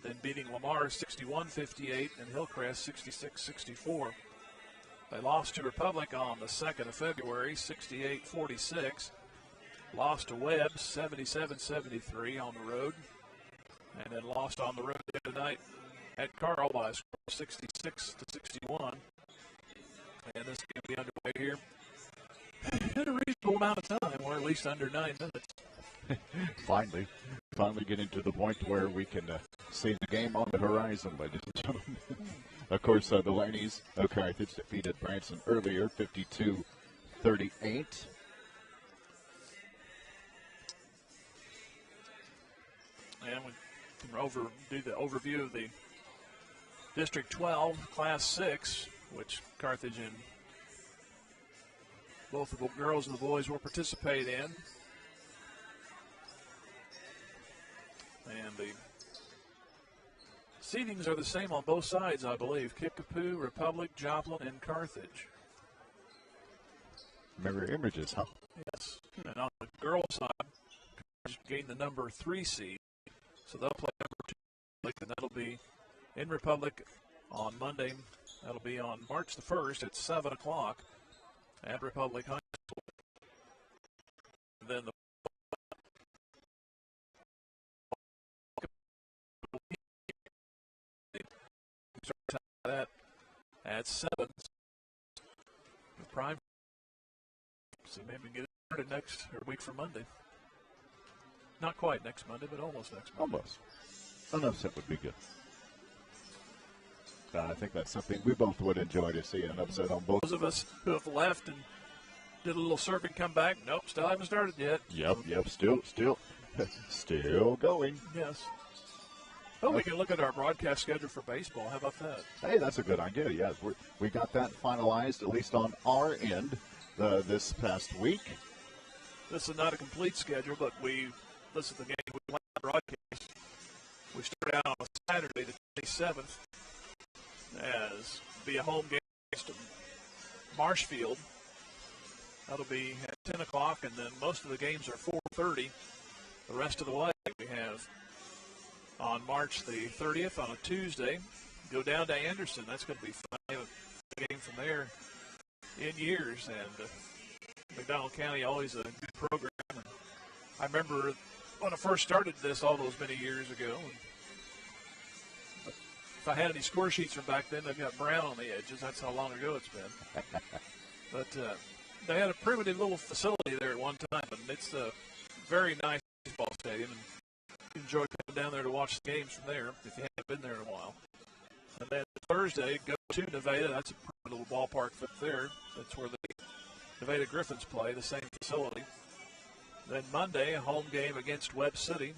then beating Lamar 61-58 and Hillcrest 66-64. They lost to Republic on the 2nd of February, 68-46. Lost to Webb 77-73 on the road. And then lost on the road tonight at Carl by a score of 66-61. And this is going to be underway here in a reasonable amount of time, or at least under 9 minutes. Finally getting to the point where we can see the game on the horizon, ladies and gentlemen. Of course, the Lanies of Carthage defeated Branson earlier, 52-38. And we can do the overview of the District 12, Class 6, which Carthage and both the girls and the boys will participate in. And the seedings are the same on both sides, I believe. Kickapoo, Republic, Joplin, and Carthage. Mirror images, huh? Yes. And on the girls' side, Carthage gained the number 3 seed. So they'll play number 2, and that'll be in Republic on Monday. That'll be on March the 1st at 7 o'clock at Republic High School. And then that at 7. The prime. So maybe we can get it started next or week from Monday. Not quite next Monday, but almost next Monday. Almost. An upset would be good. I think that's something we both would enjoy to see, an upset on both. Those of us who have left and did a little surfing come back, nope, still haven't started yet. Yep, still going. Yes. Oh, we can look at our broadcast schedule for baseball. How about that? Hey, that's a good idea, yes. We got that finalized, at least on our end, this past week. This is not a complete schedule, but this is the game we plan to broadcast. We start out on a Saturday, the 27th, as be a home game against Marshfield. That'll be at 10 o'clock, and then most of the games are 4:30. The rest of the way we have on March the 30th on a Tuesday. Go down to Anderson. That's going to be fun. We have a game from there in years, and McDonald County always a good program. And I remember when I first started this all those many years ago. If I had any score sheets from back then, they've got brown on the edges. That's how long ago it's been. But they had a primitive little facility there at one time, and it's a very nice baseball stadium. And you enjoy coming down there to watch the games from there if you haven't been there in a while. And then Thursday, go to Nevada. That's a pretty little ballpark there. That's where the Nevada Griffins play, the same facility. Then Monday, a home game against Webb City.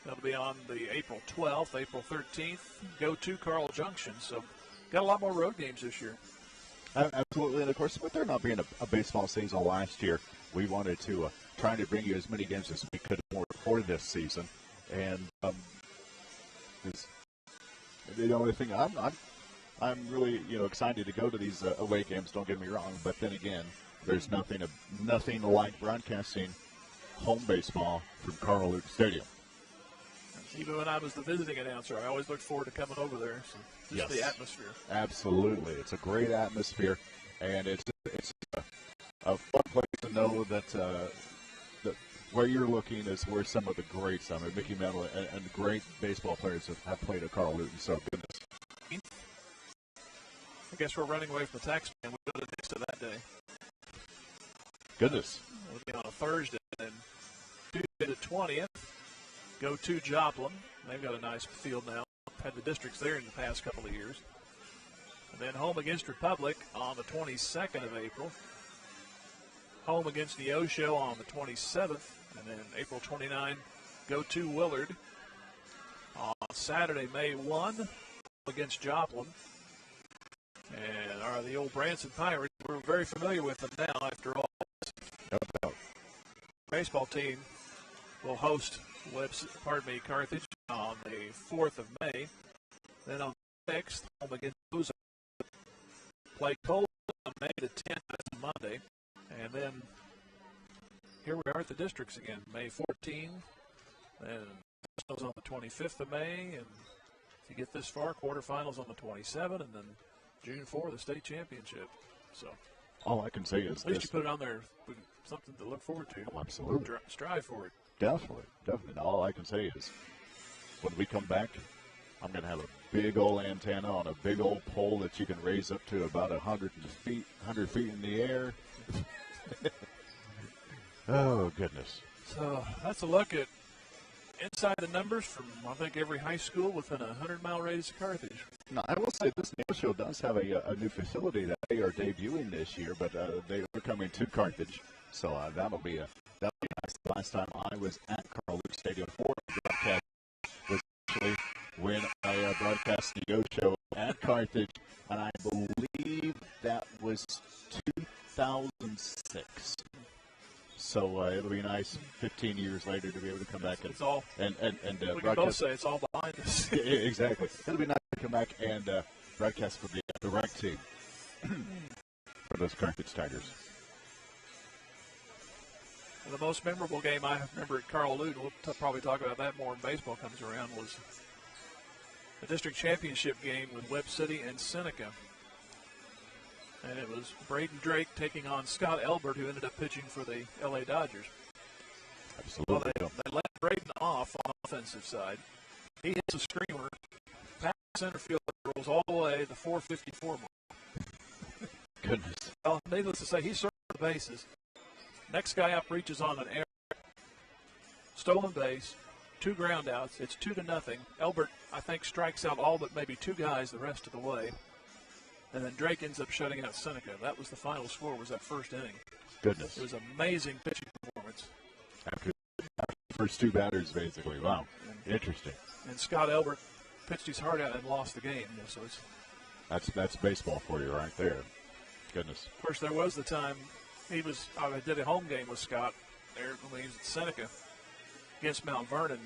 That'll be on the April 12th, April 13th. Go to Carl Junction. So got a lot more road games this year. Absolutely, and of course, with there not being a baseball season last year, we wanted to try to bring you as many games as we could for this season. And the only thing I'm really excited to go to these away games. Don't get me wrong, but then again, there's nothing like broadcasting home baseball from Carl Luke Stadium. Even when I was the visiting announcer, I always looked forward to coming over there. So just the atmosphere. Absolutely. It's a great atmosphere, and it's a fun place to know that where you're looking is where some of the greats, Mickey Mantle and great baseball players have played at Carl Luton. So, goodness. I guess we're running away from the tax man. We go to the next of that day. Goodness. It'll be on a Thursday, and Tuesday the 20th. Go to Joplin. They've got a nice field now. Had the districts there in the past couple of years. And then home against Republic on the 22nd of April. Home against Neosho on the 27th. And then April 29, go to Willard. On Saturday, May 1, against Joplin. And the old Branson Pirates, we're very familiar with them now after all. No. Baseball team will host Carthage on the 4th of May. Then on the 6th, home against Ozark. Play Cole on May the 10th, that's Monday. And then here we are at the districts again, May 14th. And was on the 25th of May, and if you get this far, quarterfinals on the 27th, and then June 4th, the state championship. So all I can say is at least you put it on there with something to look forward to. Oh, absolutely. Strive for it. Definitely. All I can say is when we come back, I'm going to have a big old antenna on a big old pole that you can raise up to about 100 feet in the air. Oh, goodness. So that's a look at inside the numbers from, I think, every high school within a 100-mile radius of Carthage. Now, I will say this nail show does have a new facility that they are debuting this year, but they are coming to Carthage. So that'll be nice. Last time I was at Carl Luke Stadium for the broadcast was actually when I broadcast the Yo Show at Carthage, and I believe that was 2006. So it'll be nice 15 years later to be able to come back it's all, and we broadcast. can both say it's all behind us. Exactly. It'll be nice to come back and broadcast for the rec team for those Carthage Tigers. The most memorable game I remember at Carl Lude, we'll probably talk about that more when baseball comes around, was the district championship game with Webb City and Seneca. And it was Braden Drake taking on Scott Elbert, who ended up pitching for the L.A. Dodgers. Absolutely. Well, they let Braden off on the offensive side. He hits a screamer, past center field, rolls all the way to the 454 mark. Goodness. Well, needless to say, he served the bases. Next guy up reaches on an error. Stolen base, 2 ground outs. It's 2-0. Elbert, I think, strikes out all but maybe 2 guys the rest of the way. And then Drake ends up shutting out Seneca. That was the final score, was that first inning. Goodness. It was an amazing pitching performance. After the first 2 batters, basically. Wow. Interesting. And Scott Elbert pitched his heart out and lost the game. So it's That's baseball for you right there. Goodness. Of course, there was the time I did a home game with Scott there when he was at Seneca against Mount Vernon.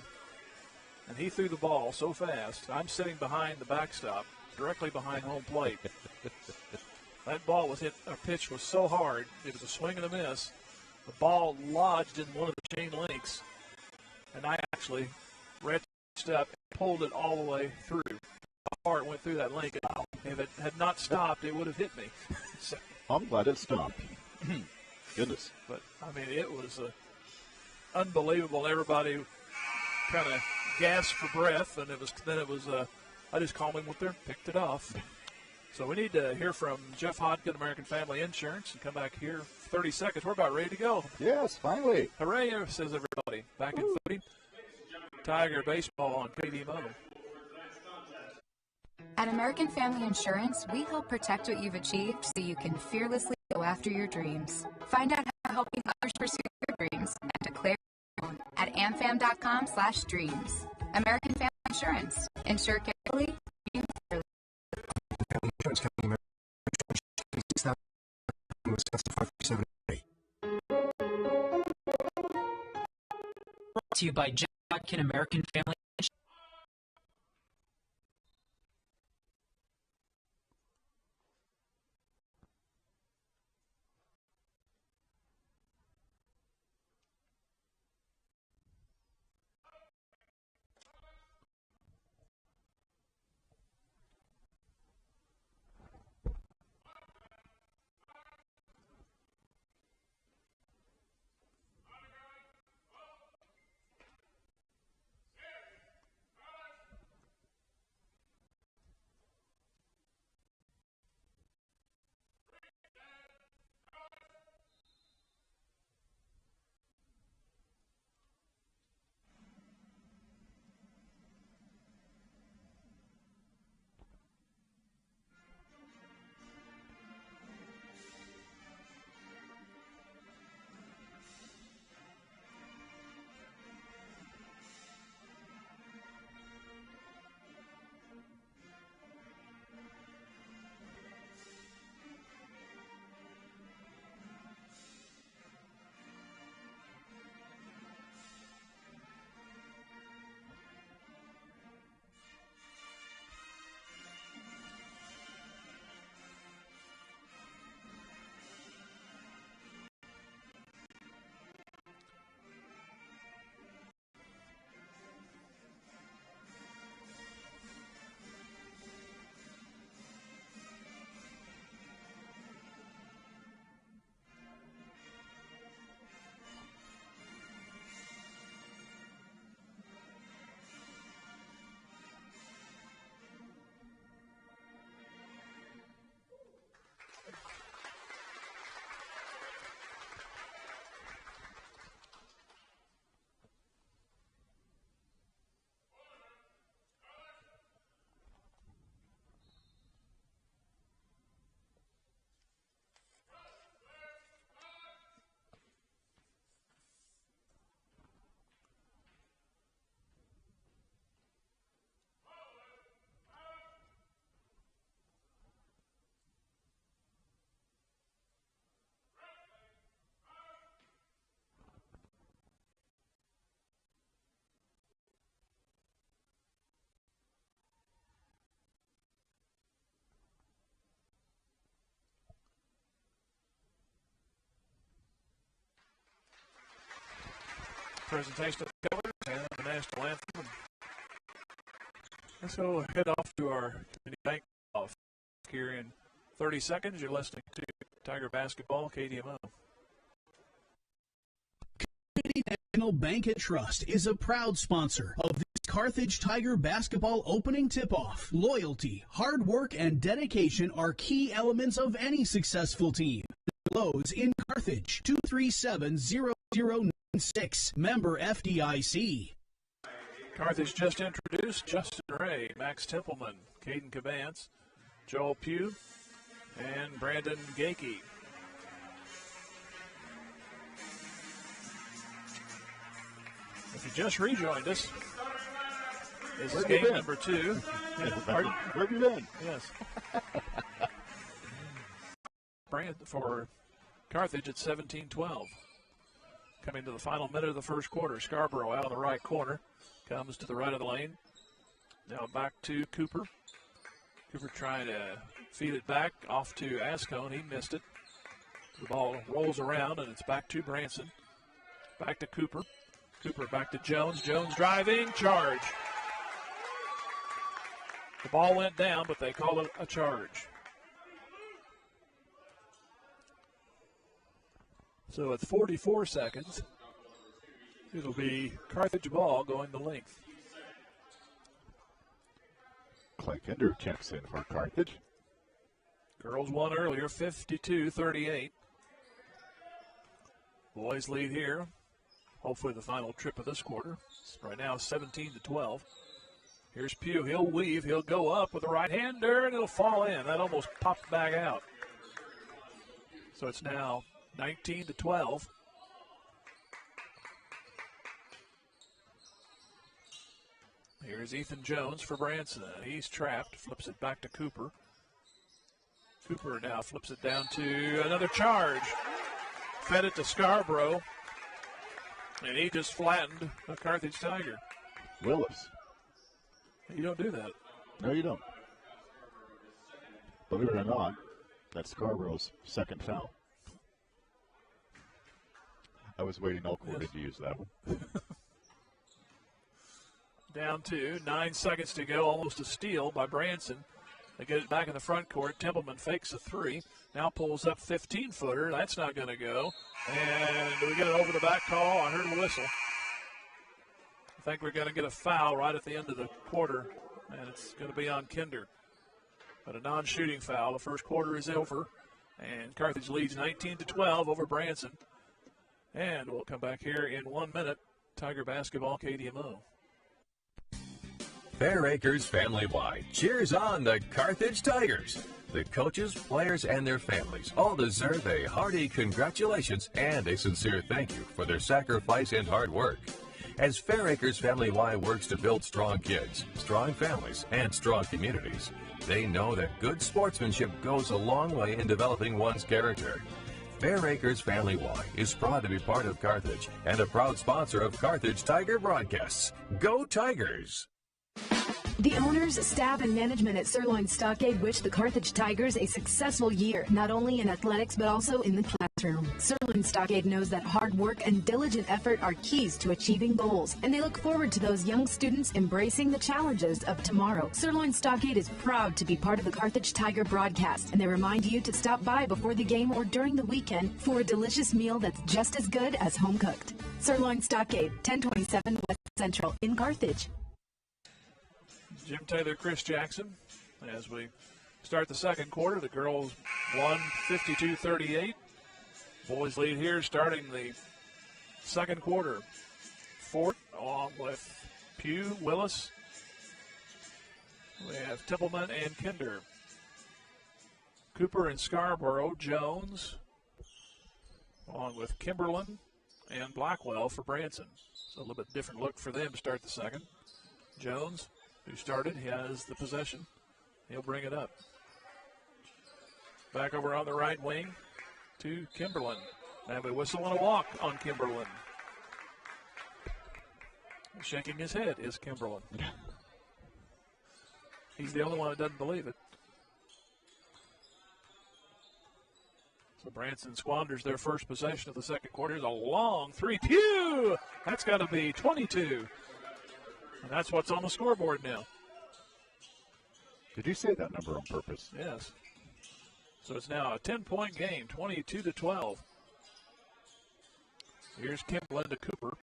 And he threw the ball so fast. I'm sitting behind the backstop, directly behind home plate. That ball was hit, or pitch was so hard, it was a swing and a miss. The ball lodged in one of the chain links, and I actually reached up and pulled it all the way through. How far it went through that link. If it had not stopped, it would have hit me. So, I'm glad it stopped. Goodness. But, I mean, it was unbelievable. Everybody kind of gasped for breath, and it was I just calmly went there and picked it off. So we need to hear from Jeff Hodkin, American Family Insurance, and come back here 30 seconds. We're about ready to go. Yes, finally. Hooray, says everybody. Back in footy. Tiger baseball on KDMO. At American Family Insurance, we help protect what you've achieved so you can fearlessly go after your dreams. Find out how helping others pursue your dreams and declare your own at amfam.com/dreams. American Family Insurance. Insure carefully, dream fairly. Family Insurance Company, Wisconsin 537. Brought to you by Jeff Hodkin, American Family Insurance. presentation of the colors and the national anthem. Let's go head off to our community bank off here in 30 seconds. You're listening to Tiger Basketball, KDMO. Community National Bank and Trust is a proud sponsor of this Carthage Tiger Basketball opening tip-off. Loyalty, hard work, and dedication are key elements of any successful team. Lowe's in Carthage, 237-0096, member FDIC. Carthage just introduced Justin Ray, Max Templeman, Caden Cabance, Joel Pugh, and Brandon Gakey. If you just rejoined us, this is game number 2. Where have you been? Yes. For Carthage at 17-12. Coming to the final minute of the first quarter. Scarborough out of the right corner. Comes to the right of the lane. Now back to Cooper. Cooper trying to feed it back off to Ascone. He missed it. The ball rolls around, and it's back to Branson. Back to Cooper. Cooper back to Jones. Jones driving. Charge. The ball went down, but they call it a charge. So at 44 seconds, it'll be Carthage ball going the length. Clay Kinder checks in for Carthage. Girls won earlier, 52-38. Boys lead here. Hopefully the final trip of this quarter. Right now 17-12. Here's Pugh. He'll weave. He'll go up with a right-hander, and it'll fall in. That almost popped back out. So it's now 19-12. Here's Ethan Jones for Branson. He's trapped. Flips it back to Cooper. Cooper now flips it down to another charge. Fed it to Scarborough. And he just flattened a Carthage Tiger. Willis. You don't do that. No, you don't. Believe it or not, that's Scarborough's second foul. I was waiting all quarter to use that one. Down to 9 seconds to go. Almost a steal by Branson. They get it back in the front court. Templeman fakes a 3. Now pulls up 15-footer. That's not going to go. And we get it over the back call. I heard a whistle. I think we're going to get a foul right at the end of the quarter, and it's going to be on Kinder. But a non-shooting foul. The first quarter is over, and Carthage leads 19-12 over Branson. And we'll come back here in 1 minute. Tiger Basketball, KDMO. Fair Acres Family-Wide cheers on the Carthage Tigers. The coaches, players, and their families all deserve a hearty congratulations and a sincere thank you for their sacrifice and hard work. As Fair Acres Family-Wide works to build strong kids, strong families, and strong communities, they know that good sportsmanship goes a long way in developing one's character. Fair Acres Family-Wide is proud to be part of Carthage and a proud sponsor of Carthage Tiger broadcasts. Go Tigers! The owners, staff, and management at Sirloin Stockade wish the Carthage Tigers a successful year, not only in athletics but also in the classroom. Sirloin Stockade knows that hard work and diligent effort are keys to achieving goals, and they look forward to those young students embracing the challenges of tomorrow. Sirloin Stockade is proud to be part of the Carthage Tiger broadcast, and they remind you to stop by before the game or during the weekend for a delicious meal that's just as good as home cooked. Sirloin Stockade, 1027 West Central in Carthage. Jim Taylor, Chris Jackson. As we start the second quarter, the girls won 52-38. Boys lead here starting the second quarter. Fort along with Pugh, Willis. We have Templeman and Kinder. Cooper and Scarborough, Jones, along with Kimberlin and Blackwell for Branson. So a little bit different look for them to start the second. Jones, who started, he has the possession. He'll bring it up. Back over on the right wing to Kimberlin. Now a whistle and a walk on Kimberlin. Shaking his head is Kimberlin. He's the only one that doesn't believe it. So Branson squanders their first possession of the second quarter. Here's a long three. Pew! That's got to be 22. And that's what's on the scoreboard now. Did you say that number on purpose? Yes. So it's now a 10-point game, 22-12. Here's Kimberlin to Cooper.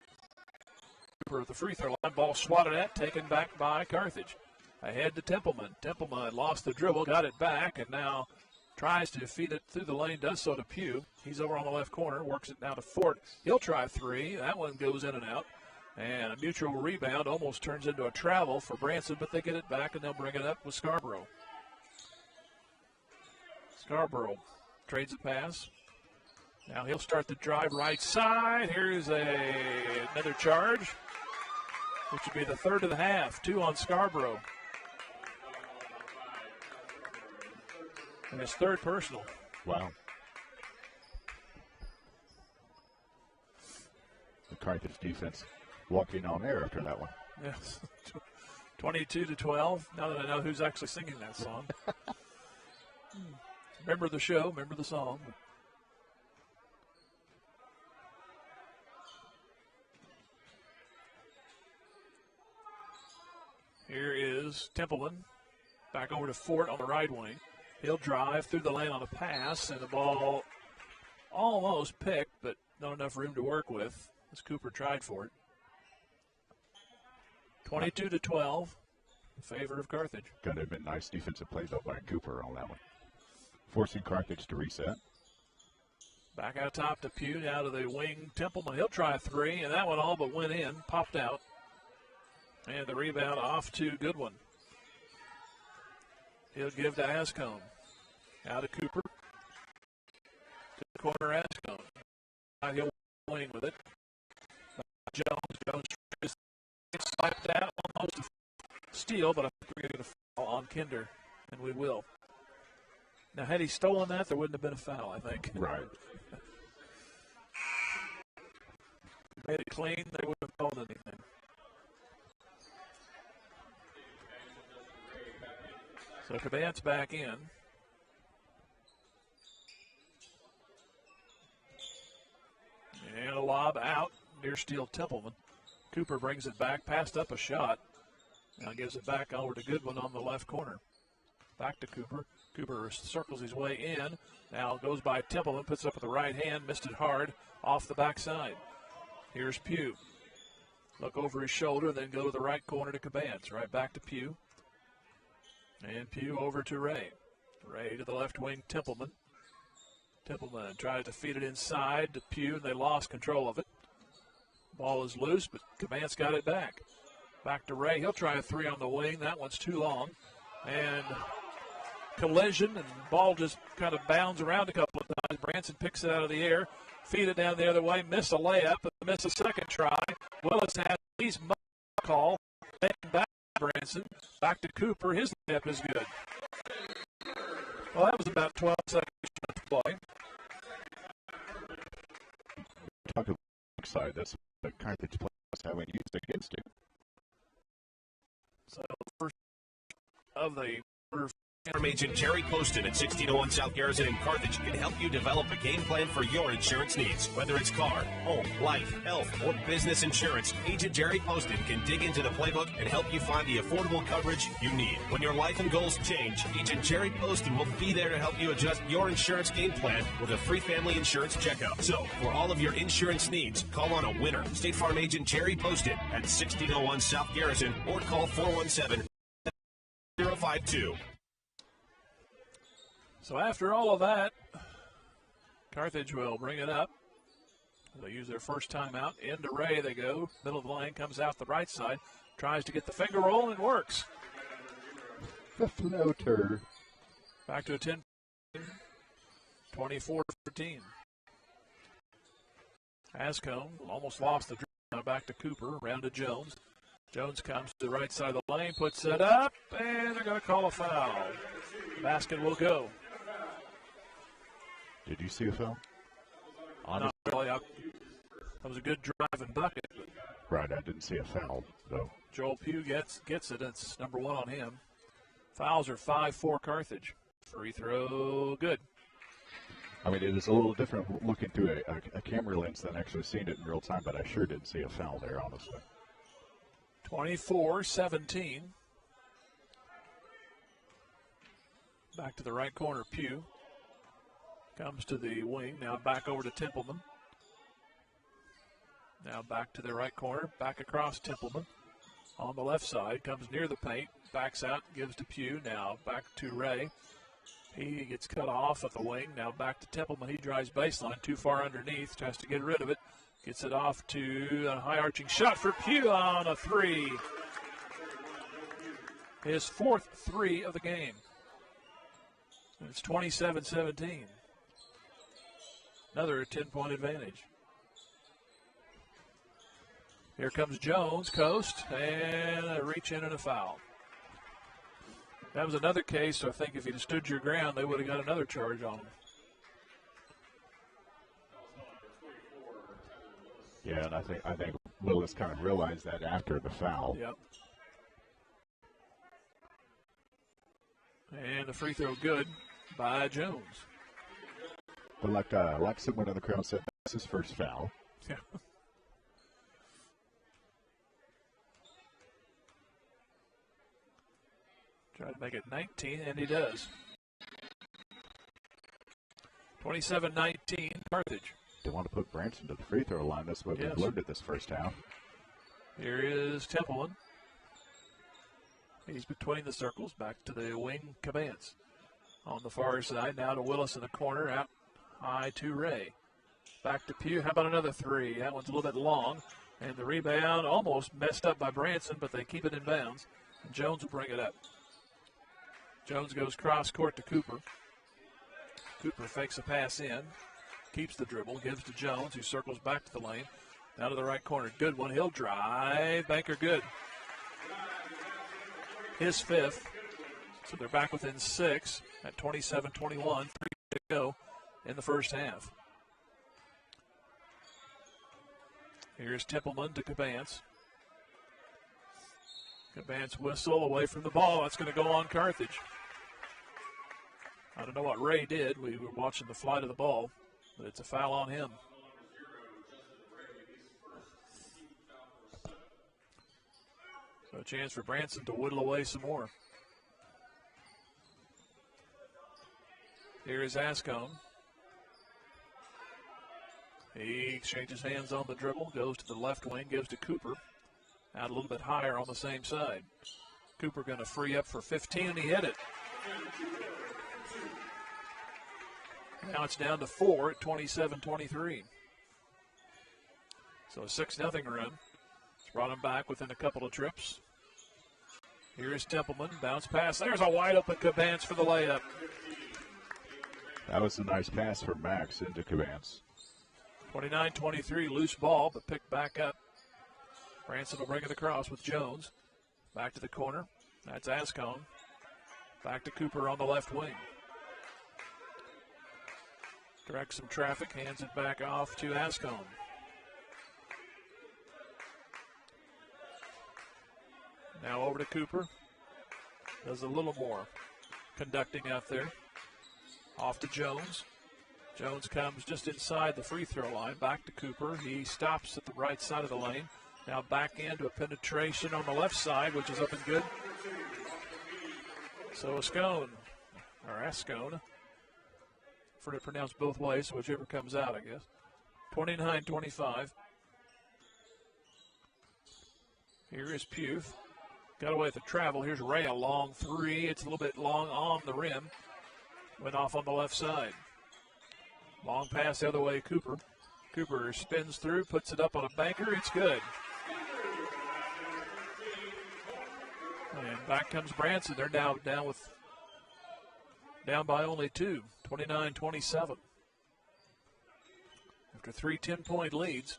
Cooper at the free throw line. Ball swatted at, taken back by Carthage. Ahead to Templeman. Templeman lost the dribble, got it back, and now tries to feed it through the lane, does so to Pugh. He's over on the left corner, works it now to Fort. He'll try three. That one goes in and out. And a mutual rebound almost turns into a travel for Branson, but they get it back, and they'll bring it up with Scarborough. Scarborough trades a pass. Now he'll start the drive right side. Here's another charge, which would be the third of the half. 2 on Scarborough. And his third personal. Wow. The Carthage defense walking on air after that one. Yes. 22-12. Now that I know who's actually singing that song. Remember the show, remember the song. Here is Templeman. Back over to Fort on the right wing. He'll drive through the lane on a pass, and the ball almost picked, but not enough room to work with as Cooper tried for it. 22-12 in favor of Carthage. Got to admit, nice defensive play though by Cooper on that one. Forcing Carthage to reset. Back out top to Pugh, now to the wing. Templeman, he'll try a three, and that one all but went in, popped out. And the rebound off to Goodwin. He'll give to Ascone. Out to Cooper. To the corner, Ascone. He'll wing with it. Jones slapped out, almost a steal, but I think we're going to fall on Kinder, and we will. Now, had he stolen that, there wouldn't have been a foul, I think. Right. Made it clean, they wouldn't have called anything. So Caban's back in. And a lob out near Steele Templeman. Cooper brings it back, passed up a shot. Now gives it back over to Goodwin on the left corner. Back to Cooper. Cooper circles his way in. Now goes by Templeman, puts it up with the right hand, missed it hard off the backside. Here's Pugh. Look over his shoulder, then go to the right corner to Cabans. Right back to Pugh. And Pugh over to Ray. Ray to the left wing, Templeman. Templeman tries to feed it inside to Pugh, and they lost control of it. Ball is loose, but Cabans got it back. Back to Ray. He'll try a three on the wing. That one's too long. And collision, and ball just kind of bounds around a couple of times. Branson picks it out of the air, feed it down the other way, miss a layup, and miss a second try. Willis has at least call. Back to Branson. Back to Cooper. His layup is good. Well, that was about 12 seconds to play. Talk about the side. That's the Carthage players haven't used against him. So, first of the From Agent Jerry Poston at 1601 South Garrison in Carthage can help you develop a game plan for your insurance needs. Whether it's car, home, life, health, or business insurance, Agent Jerry Poston can dig into the playbook and help you find the affordable coverage you need. When your life and goals change, Agent Jerry Poston will be there to help you adjust your insurance game plan with a free family insurance checkup. So, for all of your insurance needs, call on a winner. State Farm Agent Jerry Poston at 1601 South Garrison or call 417-052. So after all of that, Carthage will bring it up. They'll use their first timeout. Into Ray they go. Middle of the lane, comes out the right side. Tries to get the finger roll and works. The floater. Back to a 10. 24-13. Ascone almost lost the dribble. Now back to Cooper. Around to Jones. Jones comes to the right side of the lane, puts it up, and they're going to call a foul. Basket will go. Did you see a foul? Not really. That was a good drive and bucket. Right, I didn't see a foul, though. Joel Pugh gets it. It's number one on him. Fouls are 5 for Carthage. Free throw, good. I mean, it is a little different looking through a camera lens than actually seeing it in real time, but I sure didn't see a foul there, honestly. 24-17. Back to the right corner, Pugh. Comes to the wing, now back over to Templeman. Now back to the right corner, back across Templeman. On the left side, comes near the paint, backs out, gives to Pugh. Now back to Ray. He gets cut off at the wing. Now back to Templeman. He drives baseline, too far underneath, tries to get rid of it. Gets it off to a high arching shot for Pugh on a three. His fourth three of the game. And it's 27-17. Another 10-point advantage. Here comes Jones, coast, and a reach in and a foul. That was another case, so I think if he'd stood your ground, they would have got another charge on him. Yeah, and I think Willis kind of realized that after the foul. Yep. And the free throw good by Jones. But like someone in the crowd said, that's his first foul. Yeah. Try to make it 19, and he does. 27-19, Carthage. They want to put Branson to the free throw line. That's what they've learned at this first half. Here is Templeman. He's between the circles, back to the wing, Cabance. On the far side, now to Willis in the corner, out high to Ray. Back to Pugh. How about another three? That one's a little bit long. And the rebound almost messed up by Branson, but they keep it in bounds. And Jones will bring it up. Jones goes cross court to Cooper. Cooper fakes a pass in, keeps the dribble, gives to Jones, who circles back to the lane. Now to the right corner. Good one. He'll drive. Banker good. His fifth. So they're back within 6 at 27-21. 3 to go in the first half. Here's Templeman to Cabance. Cabance whistle away from the ball. That's going to go on Carthage. I don't know what Ray did. We were watching the flight of the ball, but it's a foul on him. So a chance for Branson to whittle away some more. Here is Ascone. He exchanges hands on the dribble, goes to the left wing, gives to Cooper. Out a little bit higher on the same side. Cooper going to free up for 15, and he hit it. Now it's down to 4 at 27-23. So a 6-0 run. It's brought him back within a couple of trips. Here's Templeman. Bounce pass. There's a wide open Cabance for the layup. That was a nice pass for Max into Cabance. 29-23, loose ball, but picked back up. Branson will bring it across with Jones. Back to the corner. That's Ascone. Back to Cooper on the left wing. Directs some traffic, hands it back off to Ascone. Now over to Cooper. Does a little more conducting out there. Off to Jones. Jones comes just inside the free throw line. Back to Cooper. He stops at the right side of the lane. Now back into a penetration on the left side, which is up and good. So Ascone. For to pronounce both ways, so whichever comes out, I guess. 29-25. Here is Pugh. Got away with the travel. Here's Ray, a long three. It's a little bit long on the rim. Went off on the left side. Long pass the other way, Cooper. Cooper spins through, puts it up on a banker. It's good. And back comes Branson. They're now down by only 2, 29-27. After 3 10-point leads.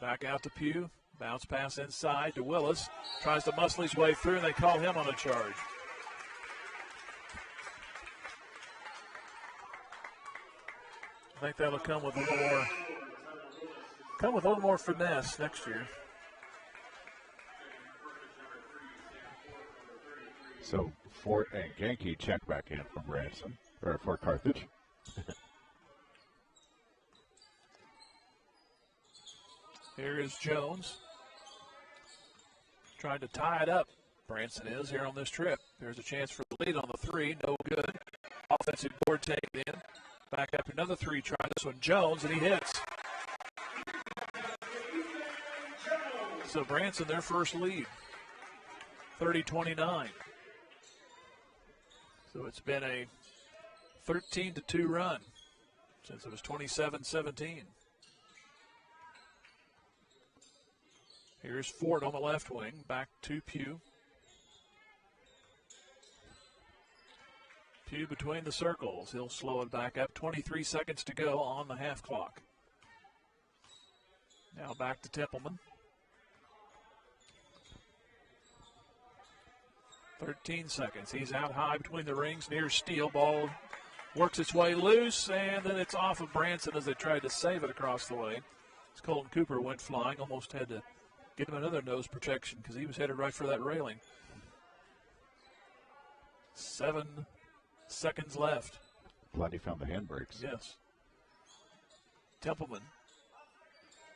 Back out to Pugh. Bounce pass inside to Willis. Tries to muscle his way through, and they call him on a charge. I think that'll come with a little more finesse next year. So Fort and Genke check back in from Branson, or for Carthage. Here is Jones. Trying to tie it up. Branson is here on this trip. There's a chance for the lead on the three. No good. Offensive board taken in. Back up another three. Try this one. Jones, and he hits. So Branson, their first lead. 30-29. So it's been a 13-2 run since it was 27-17. Here's Ford on the left wing, back to Pugh. Pugh between the circles. He'll slow it back up. 23 seconds to go on the half clock. Now back to Templeman. 13 seconds. He's out high between the rings near Steele. Ball works its way loose, and then it's off of Branson as they tried to save it across the way. As Colton Cooper went flying, almost had to get him another nose protection because he was headed right for that railing. 7 seconds left. Glad he found the handbrakes. Yes. Templeman.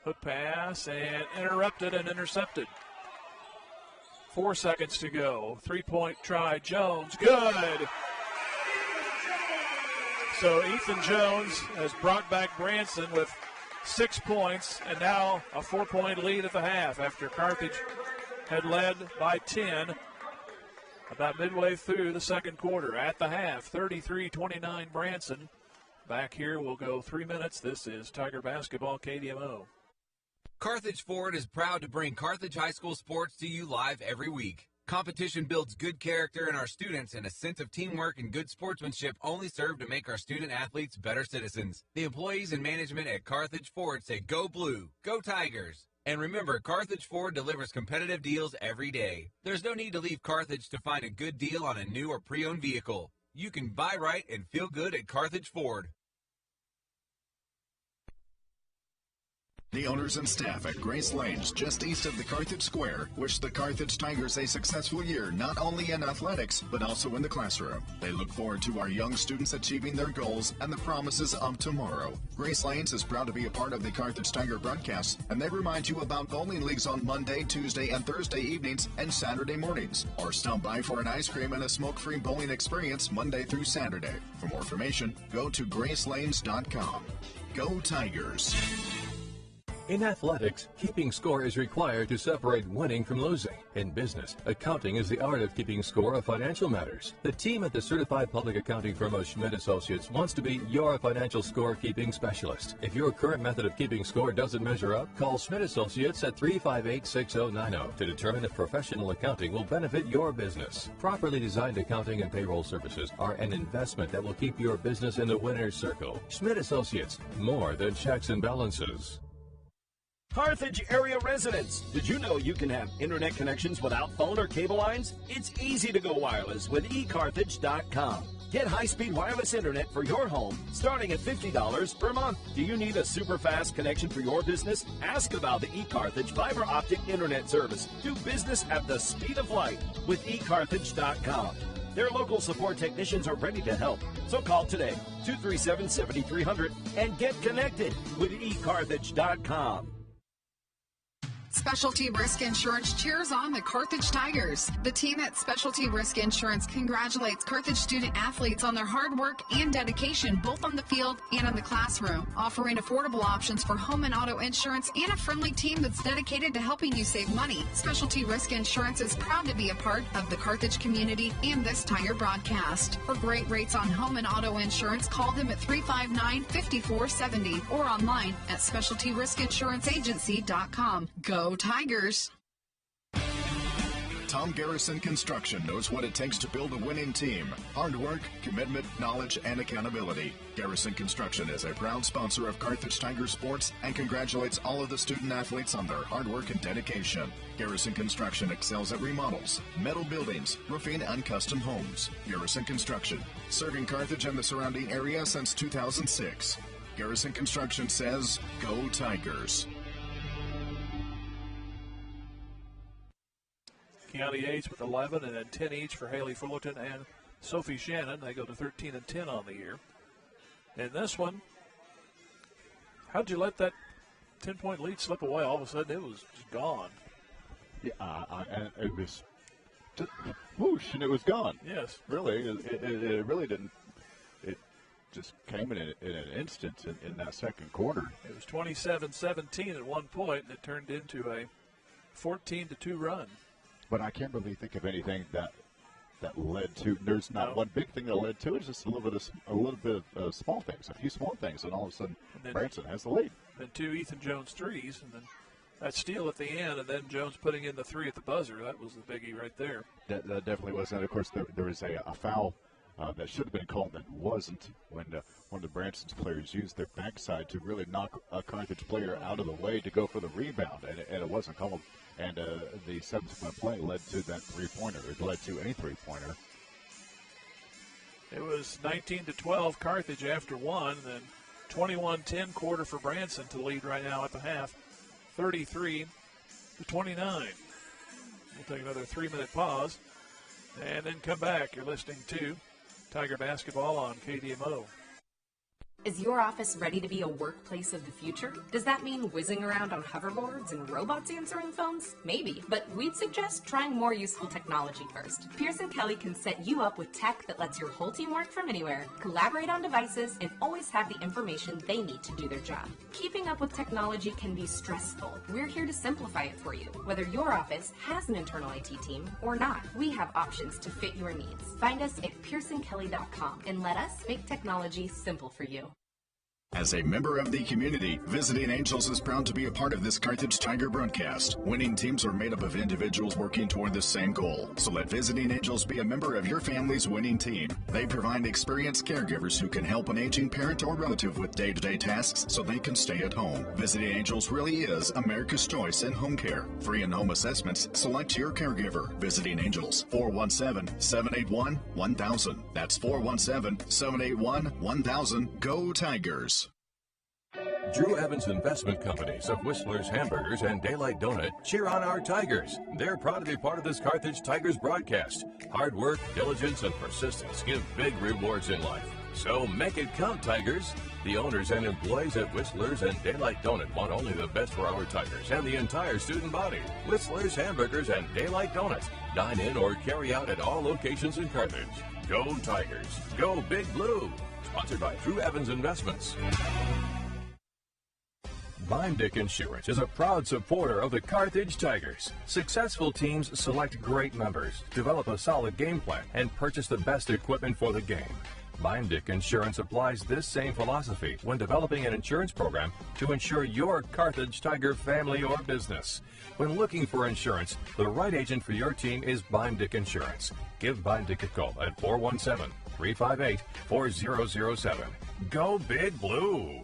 Hook pass and interrupted and intercepted. 4 seconds to go. 3-point try. Jones. Good. So Ethan Jones has brought back Branson with 6 points, and now a 4-point lead at the half after Carthage had led by 10 about midway through the second quarter. At the half, 33-29 Branson. Back here, we'll go 3 minutes. This is Tiger Basketball, KDMO. Carthage Ford is proud to bring Carthage High School sports to you live every week. Competition builds good character in our students, and a sense of teamwork and good sportsmanship only serve to make our student athletes better citizens. The employees and management at Carthage Ford say go blue, go Tigers. And remember, Carthage Ford delivers competitive deals every day. There's no need to leave Carthage to find a good deal on a new or pre-owned vehicle. You can buy right and feel good at Carthage Ford. The owners and staff at Grace Lanes, just east of the Carthage Square, wish the Carthage Tigers a successful year, not only in athletics, but also in the classroom. They look forward to our young students achieving their goals and the promises of tomorrow. Grace Lanes is proud to be a part of the Carthage Tiger broadcast, and they remind you about bowling leagues on Monday, Tuesday, and Thursday evenings and Saturday mornings. Or stop by for an ice cream and a smoke-free bowling experience Monday through Saturday. For more information, go to gracelanes.com. Go Tigers! In athletics, keeping score is required to separate winning from losing. In business, accounting is the art of keeping score of financial matters. The team at the certified public accounting firm of Schmidt Associates wants to be your financial score-keeping specialist. If your current method of keeping score doesn't measure up, call Schmidt Associates at 358-6090 to determine if professional accounting will benefit your business. Properly designed accounting and payroll services are an investment that will keep your business in the winner's circle. Schmidt Associates, more than checks and balances. Carthage area residents, did you know you can have internet connections without phone or cable lines? It's easy to go wireless with eCarthage.com. Get high-speed wireless internet for your home starting at $50 per month. Do you need a super fast connection for your business? Ask about the eCarthage fiber optic internet service. Do business at the speed of light with eCarthage.com. Their local support technicians are ready to help. So call today, 237-7300, and get connected with eCarthage.com. Specialty Risk Insurance cheers on the Carthage Tigers. The team at Specialty Risk Insurance congratulates Carthage student athletes on their hard work and dedication both on the field and in the classroom, offering affordable options for home and auto insurance and a friendly team that's dedicated to helping you save money. Specialty Risk Insurance is proud to be a part of the Carthage community and this Tiger broadcast. For great rates on home and auto insurance, call them at 359-5470 or online at specialtyriskinsuranceagency.com. Go Tigers! Tom Garrison Construction knows what it takes to build a winning team. Hard work, commitment, knowledge, and accountability. Garrison Construction is a proud sponsor of Carthage Tiger Sports and congratulates all of the student athletes on their hard work and dedication. Garrison Construction excels at remodels, metal buildings, roofing, and custom homes. Garrison Construction, serving Carthage and the surrounding area since 2006. Garrison Construction says, go Tigers. Kiani Yates with 11, and then 10 each for Haley Fullerton and Sophie Shannon. They go to 13 and 10 on the year. In this one, how'd you let that 10-point lead slip away? All of a sudden, it was just gone. Yeah, and it was just whoosh, and it was gone. Yes. Really, it really didn't. It just came in an instant in that second quarter. It was 27-17 at one point, and it turned into a 14-2 run. But I can't really think of anything that led to. There's not one big thing that led to it. It's just a little bit of small things, a few small things, and all of a sudden Branson has the lead. Then 2 Ethan Jones threes, and then that steal at the end, and then Jones putting in the 3 at the buzzer. That was the biggie right there. That definitely was. And of course, there was a foul that should have been called that wasn't when one of the Branson's players used their backside to really knock a Carthage player out of the way to go for the rebound, and it wasn't called. And the subsequent play led to that three-pointer. It led to a three-pointer. It was 19-12 Carthage after one, then 21-10 quarter for Branson to lead right now at the half, 33-29. We'll take another 3-minute pause and then come back. You're listening to Tiger Basketball on KDMO. Is your office ready to be a workplace of the future? Does that mean whizzing around on hoverboards and robots answering phones? Maybe, but we'd suggest trying more useful technology first. Pearson Kelly can set you up with tech that lets your whole team work from anywhere, collaborate on devices, and always have the information they need to do their job. Keeping up with technology can be stressful. We're here to simplify it for you. Whether your office has an internal IT team or not, we have options to fit your needs. Find us at pearsonkelly.com and let us make technology simple for you. As a member of the community, Visiting Angels is proud to be a part of this Carthage Tiger broadcast. Winning teams are made up of individuals working toward the same goal. So let Visiting Angels be a member of your family's winning team. They provide experienced caregivers who can help an aging parent or relative with day-to-day tasks so they can stay at home. Visiting Angels really is America's choice in home care. Free in-home assessments. Select your caregiver. Visiting Angels, 417-781-1000. That's 417-781-1000. Go Tigers. Drew Evans Investment Companies of Whistler's Hamburgers and Daylight Donut cheer on our Tigers. They're proud to be part of this Carthage Tigers broadcast. Hard work, diligence, and persistence give big rewards in life. So make it count, Tigers. The owners and employees at Whistler's and Daylight Donut want only the best for our Tigers and the entire student body. Whistler's Hamburgers and Daylight Donut. Dine in or carry out at all locations in Carthage. Go Tigers. Go Big Blue. Sponsored by Drew Evans Investments. Bimdick Insurance is a proud supporter of the Carthage Tigers. Successful teams select great members, develop a solid game plan, and purchase the best equipment for the game. Bimdick Insurance applies this same philosophy when developing an insurance program to insure your Carthage Tiger family or business. When looking for insurance, the right agent for your team is Bimdick Insurance. Give Bimdick a call at 417-358-4007. Go Big Blue!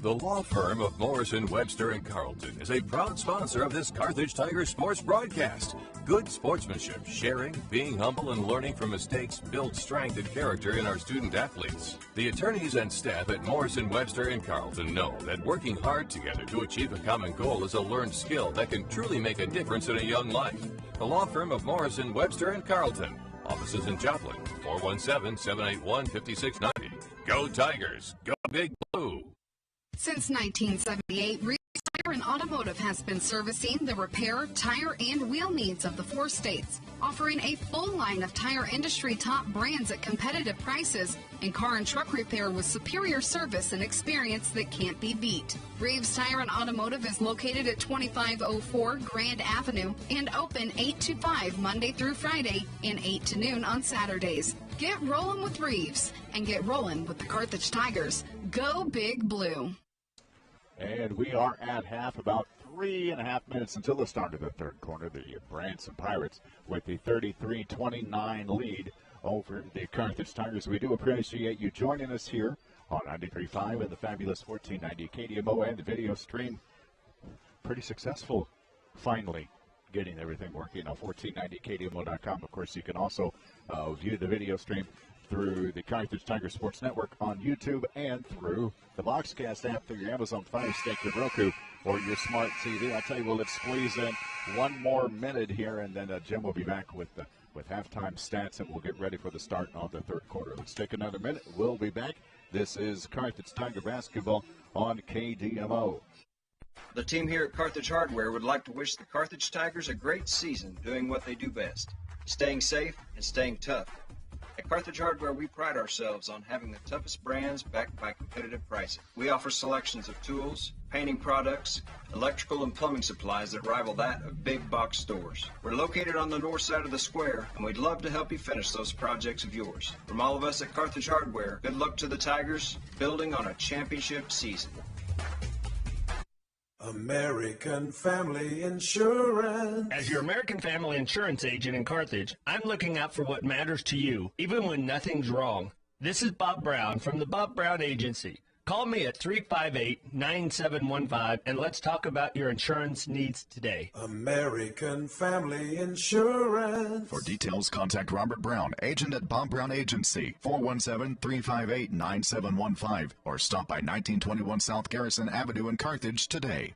The law firm of Morrison, Webster, and Carlton is a proud sponsor of this Carthage Tiger sports broadcast. Good sportsmanship, sharing, being humble, and learning from mistakes build strength and character in our student athletes. The attorneys and staff at Morrison, Webster, and Carlton know that working hard together to achieve a common goal is a learned skill that can truly make a difference in a young life. The law firm of Morrison, Webster, and Carlton. Offices in Joplin, 417-781-5690. Go Tigers! Go Big Blue! Since 1978, Reeves Tire and Automotive has been servicing the repair, tire, and wheel needs of the 4 states, offering a full line of tire industry top brands at competitive prices and car and truck repair with superior service and experience that can't be beat. Reeves Tire and Automotive is located at 2504 Grand Avenue and open 8 to 5 Monday through Friday and 8 to noon on Saturdays. Get rolling with Reeves and get rolling with the Carthage Tigers. Go Big Blue. And we are at half, about 3.5 minutes until the start of the third quarter. The Branson Pirates with the 33-29 lead over the Carthage Tigers. We do appreciate you joining us here on 93.5 and the fabulous 1490 KDMO and the video stream. Pretty successful, finally, getting everything working on 1490KDMO.com. Of course, you can also view the video stream through the Carthage Tiger Sports Network on YouTube and through the Boxcast app through your Amazon Fire Stick, your Roku, or your smart TV. I'll tell you, let's squeeze in one more minute here, and then Jim will be back with halftime stats, and we'll get ready for the start of the third quarter. Let's take another minute. We'll be back. This is Carthage Tiger Basketball on KDMO. The team here at Carthage Hardware would like to wish the Carthage Tigers a great season doing what they do best, staying safe and staying tough. At Carthage Hardware, we pride ourselves on having the toughest brands backed by competitive pricing. We offer selections of tools, painting products, electrical and plumbing supplies that rival that of big box stores. We're located on the north side of the square, and we'd love to help you finish those projects of yours. From all of us at Carthage Hardware, good luck to the Tigers, building on a championship season. American Family Insurance. As your American Family Insurance agent in Carthage, I'm looking out for what matters to you, even when nothing's wrong. This is Bob Brown from the Bob Brown Agency. Call me at 358-9715 and let's talk about your insurance needs today. American Family Insurance. For details, contact Robert Brown, agent at Bob Brown Agency, 417-358-9715, or stop by 1921 South Garrison Avenue in Carthage today.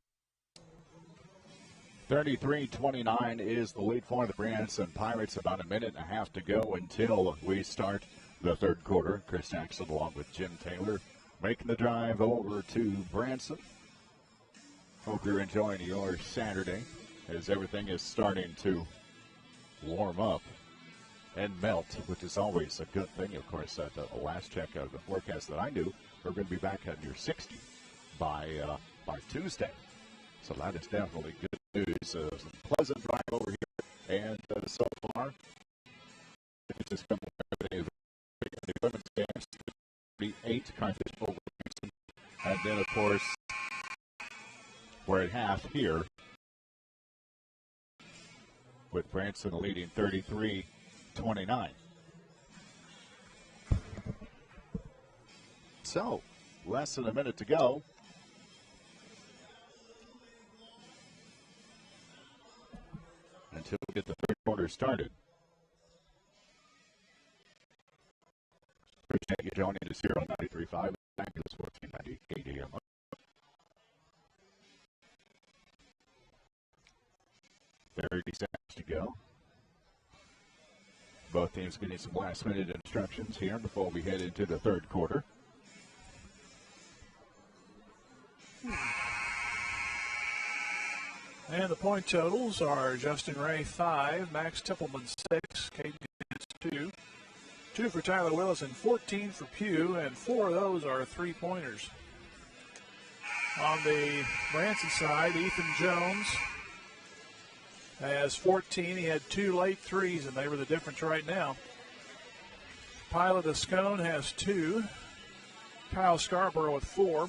33-29 is the lead for the Branson Pirates. About a minute and a half to go until we start the third quarter. Chris Jackson along with Jim Taylor making the drive over to Branson. Hope you're enjoying your Saturday as everything is starting to warm up and melt, which is always a good thing. Of course, at the last check of the forecast that I knew, we're going to be back at near 60 by Tuesday. So that is definitely good news. Some pleasant drive over here, and so far, it's just coming the women's games, 38 Carthage over Branson. And then, of course, we're at half here with Branson leading 33-29. So, less than a minute to go. Until we get the third quarter started. Appreciate you joining us here on 93.5 back to the 1490 KDM. 30 seconds to go. Both teams getting some last-minute instructions here before we head into the third quarter. And the point totals are Justin Ray 5, Max Tippleman 6, Caden Gaines 2, 2 for Tyler Willis, and 14 for Pugh, and 4 of those are three-pointers. On the Branson side, Ethan Jones has 14. He had 2 late threes, and they were the difference right now. Pilot Ascone has 2. Kyle Scarborough with 4.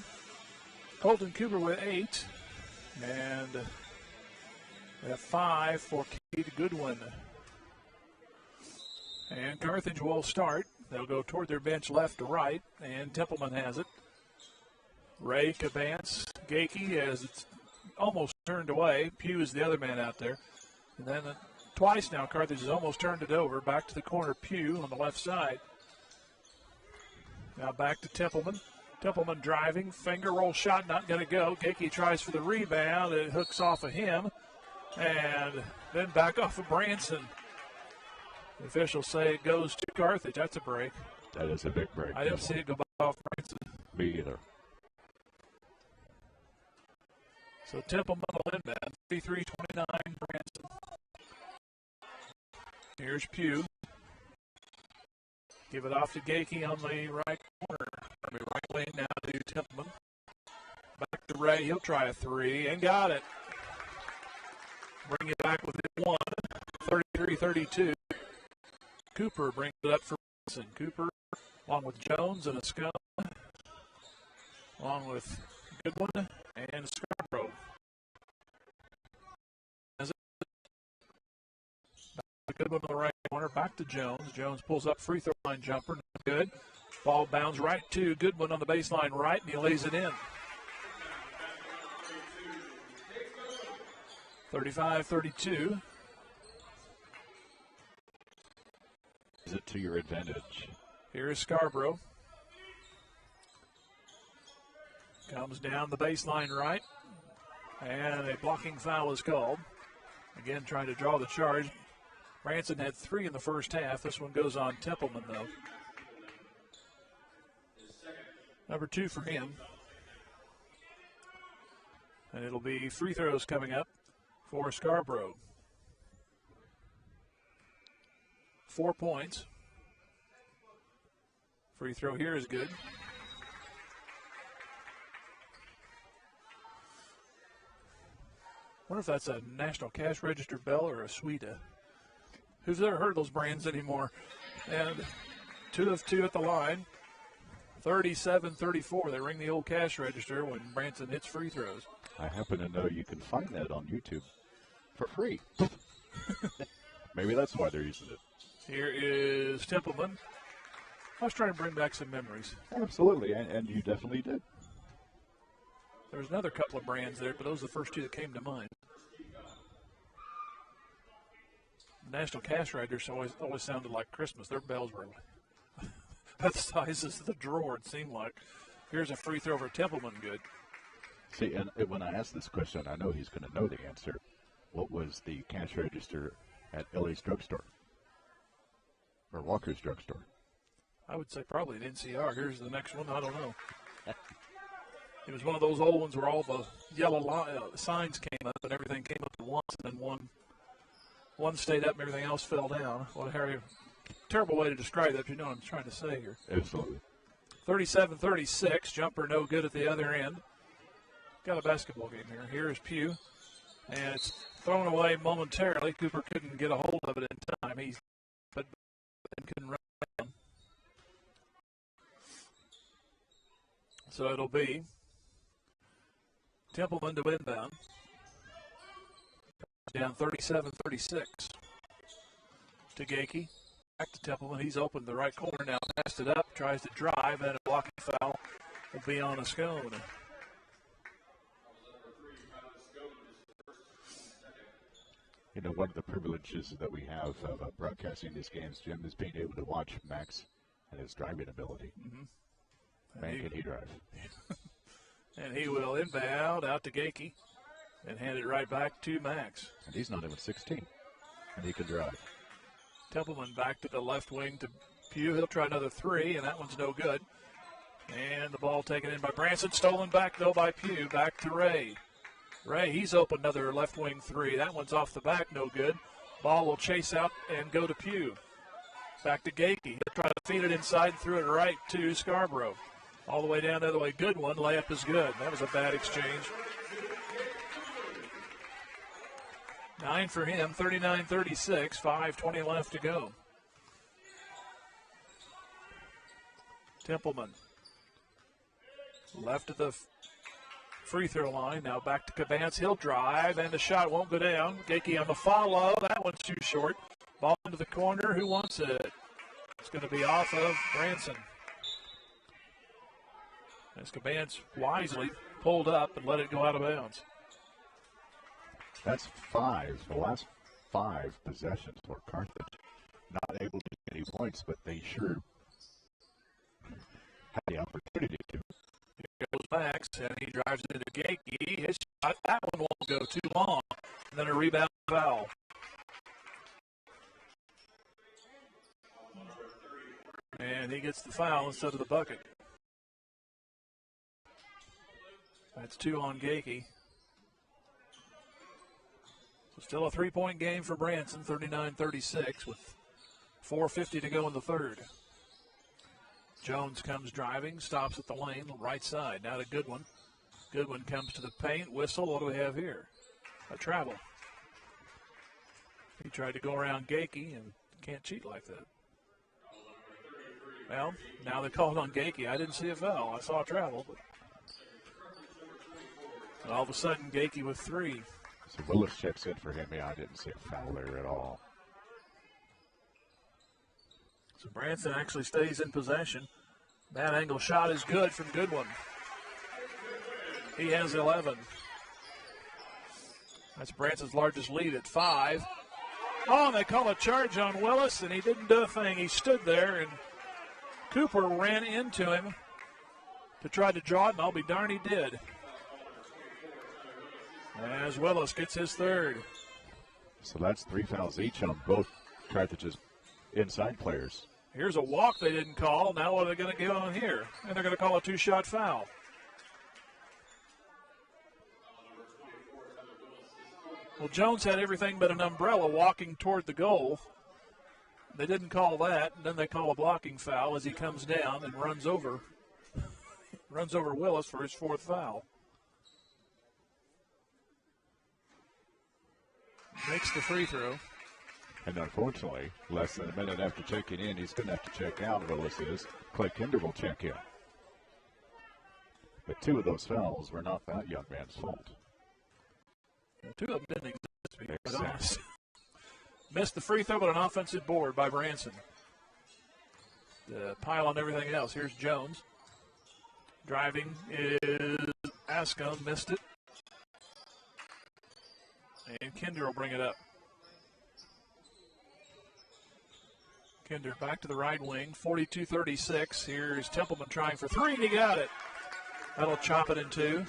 Colton Cooper with 8. And we have 5 for Cade Goodwin. And Carthage will start. They'll go toward their bench left to right, and Templeman has it. Ray, Cabance, Gakey as it's almost turned away. Pugh is the other man out there. And then twice now, Carthage has almost turned it over. Back to the corner, Pugh on the left side. Now back to Templeman. Templeman driving, finger roll shot, not going to go. Gakey tries for the rebound. It hooks off of him. And then back off of Branson. The officials say it goes to Carthage. That's a break. That is a big break. I didn't see it go off Branson. Me either. So Templeman will inbound. 33-29 Branson. Here's Pugh. Give it off to Gakey on the right corner. Right lane now to Templeman. Back to Ray. He'll try a 3 and got it. Bring it back within 1. 33-32. Cooper brings it up for Branson. Cooper, along with Jones and Ascone, along with Goodwin and Scarborough. Goodwin on the right corner, back to Jones. Jones pulls up free throw line jumper, not good. Ball bounds right to Goodwin on the baseline right, and he lays it in. 35-32. Is it to your advantage? Here is Scarborough. Comes down the baseline right. And a blocking foul is called. Again, trying to draw the charge. Branson had 3 in the first half. This one goes on Templeman, though. Number 2 for him. And it'll be free throws coming up for Scarborough. 4 points. Free throw here is good. Wonder if that's a National Cash Register bell or a Suida. Who's ever heard of those brands anymore? And 2 of 2 at the line. 37-34. They ring the old cash register when Branson hits free throws. I happen to know you can find that on YouTube for free. Maybe that's why they're using it. Here is Templeman. I was trying to bring back some memories. Absolutely, and you definitely did. There's another couple of brands there, but those are the first 2 that came to mind. National Cash Registers always sounded like Christmas. Their bells were that size as the drawer, it seemed like. Here's a free throw for Templeman, good. See, and when I ask this question, I know he's going to know the answer. What was the cash register at Ellie's drugstore? Or Walker's drugstore? I would say probably an NCR. Here's the next one. I don't know. It was one of those old ones where all the yellow signs came up and everything came up at once, and then one stayed up and everything else fell down. What a terrible way to describe that, if you know what I'm trying to say here. Absolutely. 37-36. Jumper no good at the other end. Got a basketball game here. Here is Pugh. And it's thrown away momentarily. Cooper couldn't get a hold of it in time. But couldn't run down. So it'll be Templeman to inbound. Down 37-36 to Gakey. Back to Templeman. He's open the right corner now. Passed it up. Tries to drive. And a blocking foul will be on a Scone. You know, one of the privileges that we have of broadcasting these games, Jim, is being able to watch Max and his driving ability. Mm-hmm. Man, can he drive. And he will inbound out to Gakey and hand it right back to Max. And he's not even 16, and he can drive. Templeman back to the left wing to Pugh. He'll try another 3, and that one's no good. And the ball taken in by Branson. Stolen back, though, by Pugh. Back to Ray. Ray, he's open another left wing 3. That one's off the back, no good. Ball will chase out and go to Pugh. Back to Gakey. He'll try to feed it inside and threw it right to Scarborough. All the way down the other way. Good one. Layup is good. That was a bad exchange. 9 for him. 39-36. 5:20 left to go. Templeman. Left of the free throw line. Now back to Cabance. He'll drive, and the shot won't go down. Gakey on the follow. That one's too short. Ball into the corner. Who wants it? It's going to be off of Branson. As Cabance wisely pulled up and let it go out of bounds. That's 5. The last 5 possessions for Carthage. Not able to get any points, but they sure had the opportunity to. Here goes Max, and he drives it into Gakey. His shot, that one won't go too long. And then a rebound foul. And he gets the foul instead of the bucket. That's 2 on Gakey. So still a 3-point game for Branson, 39-36 with 4:50 to go in the third. Jones comes driving, stops at the lane, right side. Now to Goodwin. Goodwin comes to the paint, whistle. What do we have here? A travel. He tried to go around Gakey and can't cheat like that. Well, now they called on Gakey. I didn't see a foul. I saw a travel, but and all of a sudden, Gakey with 3. So Willis checks in for him. Yeah, I didn't see a foul there at all. So Branson actually stays in possession. That angle shot is good from Goodwin. He has 11. That's Branson's largest lead at 5. Oh, and they call a charge on Willis, and he didn't do a thing. He stood there and Cooper ran into him to try to draw it, and I'll be darned he did. As Willis gets his third. So that's 3 fouls each on both Carthage's inside players. Here's a walk they didn't call. Now what are they going to get on here? And they're going to call a 2-shot foul. Well, Jones had everything but an umbrella walking toward the goal. They didn't call that, and then they call a blocking foul as he comes down and runs over Willis for his 4th foul. Makes the free throw. And unfortunately, less than a minute after checking in, he's going to have to check out. Willis is. Clay Kinder will check in. But 2 of those fouls were not that young man's fault. 2 of them didn't exist, to be quite honest. Missed the free throw, but an offensive board by Branson. The pile on everything else. Here's Jones. Driving is Ascom, missed it. And Kinder will bring it up. Kinder back to the right wing, 42-36. Here's Templeman trying for 3, and he got it. That'll chop it in 2.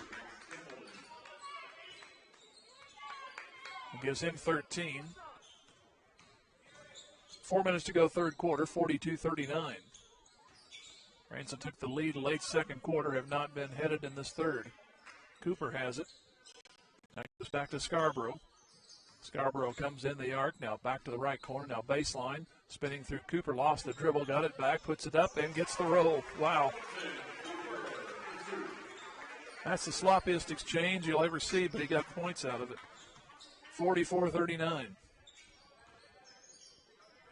It gives him 13. 4 minutes to go, third quarter, 42-39. Branson took the lead late second quarter, have not been headed in this third. Cooper has it. Now goes back to Scarborough. Scarborough comes in the arc, now back to the right corner, now baseline. Spinning through Cooper, lost the dribble, got it back, puts it up, and gets the roll. Wow. That's the sloppiest exchange you'll ever see, but he got points out of it. 44-39.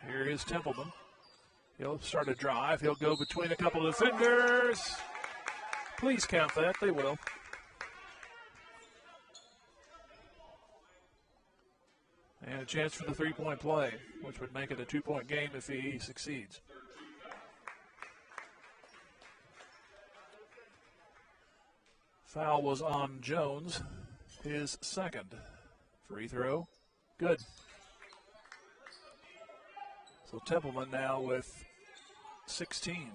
Here is Templeman. He'll start a drive. He'll go between a couple of defenders. Please count that. They will. And a chance for the three-point play, which would make it a 2-point game if he succeeds. Foul was on Jones, his second. Free throw, good. So Templeman now with 16.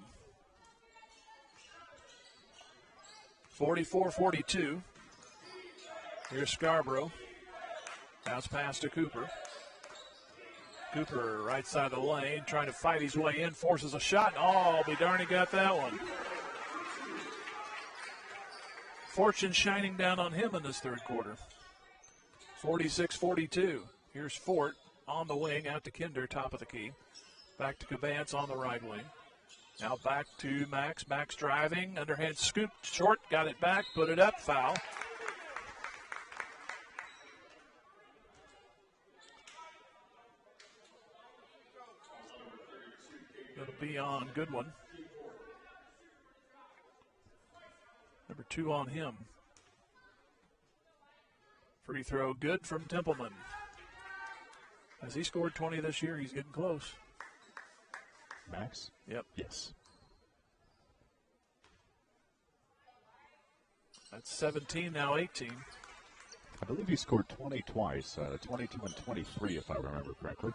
44-42. Here's Scarborough. Bounce pass to Cooper. Cooper right side of the lane, trying to fight his way in, forces a shot. Oh, I'll be darned he got that one. Fortune shining down on him in this third quarter. 46-42. Here's Fort on the wing, out to Kinder, top of the key. Back to Cabance on the right wing. Now back to Max. Max driving, underhand scoop, short, got it back, put it up, foul. It'll be on Goodwin. Number 2 on him. Free throw good from Templeman. Has he scored 20 this year? He's getting close. Max? Yep. Yes. That's 17, now 18. I believe he scored 20 twice, 22 and 23 if I remember correctly.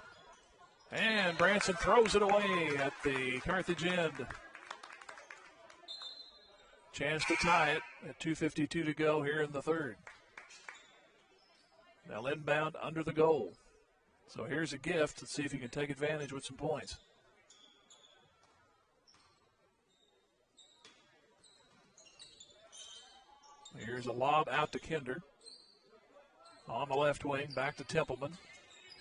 And Branson throws it away at the Carthage end. Chance to tie it at 2:52 to go here in the third. Now inbound under the goal. So here's a gift. Let's see if he can take advantage with some points. Here's a lob out to Kinder. On the left wing, back to Templeman.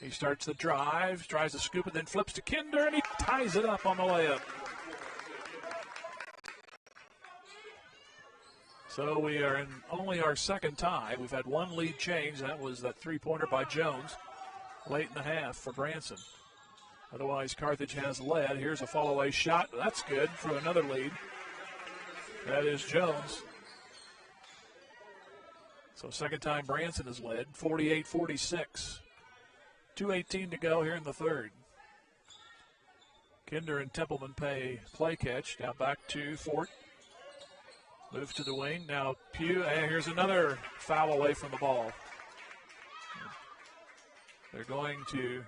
He starts the drive, tries to scoop it, then flips to Kinder, and he ties it up on the layup. So we are in only our second tie. We've had one lead change. That was that three-pointer by Jones late in the half for Branson. Otherwise, Carthage has led. Here's a fall-away shot. That's good for another lead. That is Jones. So second time Branson has led, 48-46. 2:18 to go here in the third. Kinder and Templeman play catch. Now back to Fort. Moves to the wing. Now Pugh. And here's another foul away from the ball. They're going to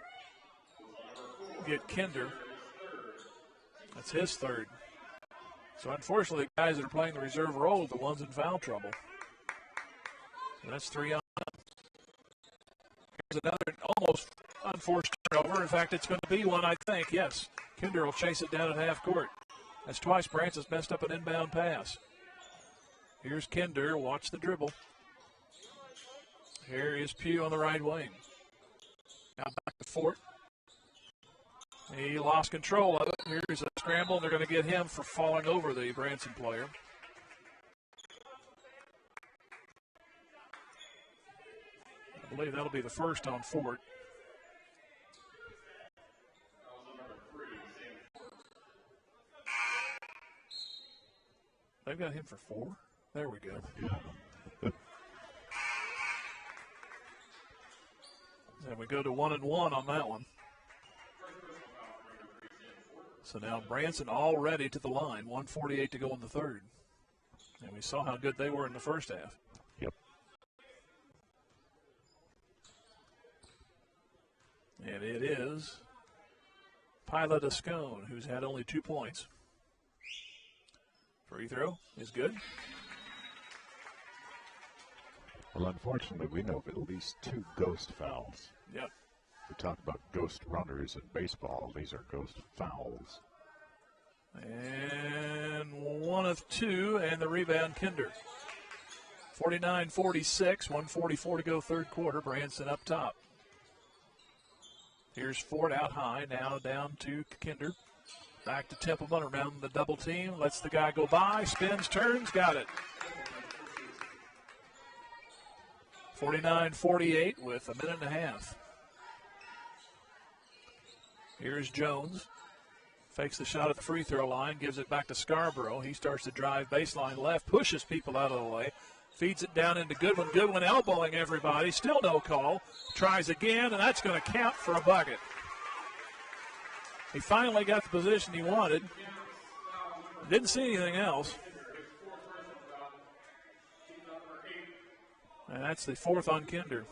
get Kinder. That's his third. So unfortunately, the guys that are playing the reserve role are the ones in foul trouble. And that's 3 on. Here's another almost unforced turnover. In fact, it's going to be one, I think. Yes, Kinder will chase it down at half court. That's twice Branson's messed up an inbound pass. Here's Kinder. Watch the dribble. Here is Pugh on the right wing. Now back to Fort. He lost control of it. Here's a scramble. They're going to get him for falling over the Branson player. I believe that'll be the first on Fort. They've got him for 4. There we go. And we go to 1-1 on that one. So now Branson all ready to the line. 1:48 to go in the third. And we saw how good they were in the first half. Yep. And it is Pilot Ascone, who's had only 2 points. Free throw is good. Well, unfortunately, we know of at least 2 ghost fouls. Yep. We talk about ghost runners in baseball. These are ghost fouls. And 1 of 2, and the rebound, Kinder. 49-46, 1:44 to go third quarter. Branson up top. Here's Ford out high, now down to Kinder. Back to Templeman around the double team. Lets the guy go by, spins, turns, got it. 49-48 with a minute and a half. Here's Jones. Fakes the shot at the free throw line, gives it back to Scarborough. He starts to drive baseline left, pushes people out of the way, feeds it down into Goodwin. Goodwin elbowing everybody, still no call. Tries again, and that's going to count for a bucket. He finally got the position he wanted. Didn't see anything else. And that's the 4th on Kinder.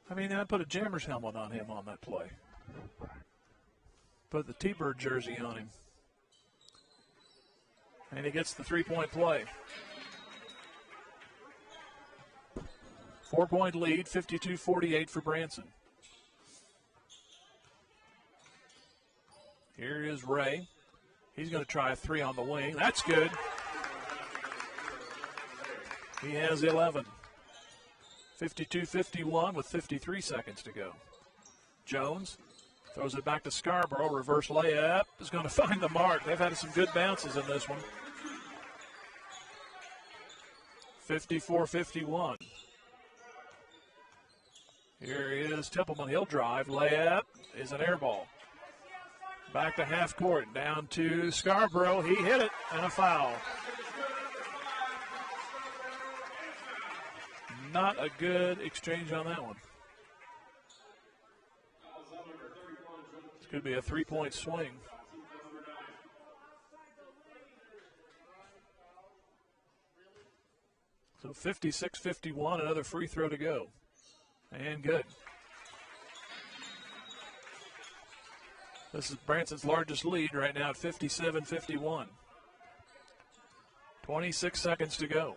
I mean, I put a Jammers helmet on him on that play. Put the T-Bird jersey on him. And he gets the 3-point play. 4-point lead, 52-48 for Branson. Here is Ray. He's going to try a 3 on the wing. That's good. He has 11. 52-51 with 53 seconds to go. Jones throws it back to Scarborough. Reverse layup is going to find the mark. They've had some good bounces in this one. 54-51. Here is Templeman. He'll drive. Layup is an air ball. Back to half court. Down to Scarborough. He hit it and a foul. Not a good exchange on that one. This could be a 3-point swing. So 56-51, another free throw to go. And good. This is Branson's largest lead right now at 57-51. 26 seconds to go.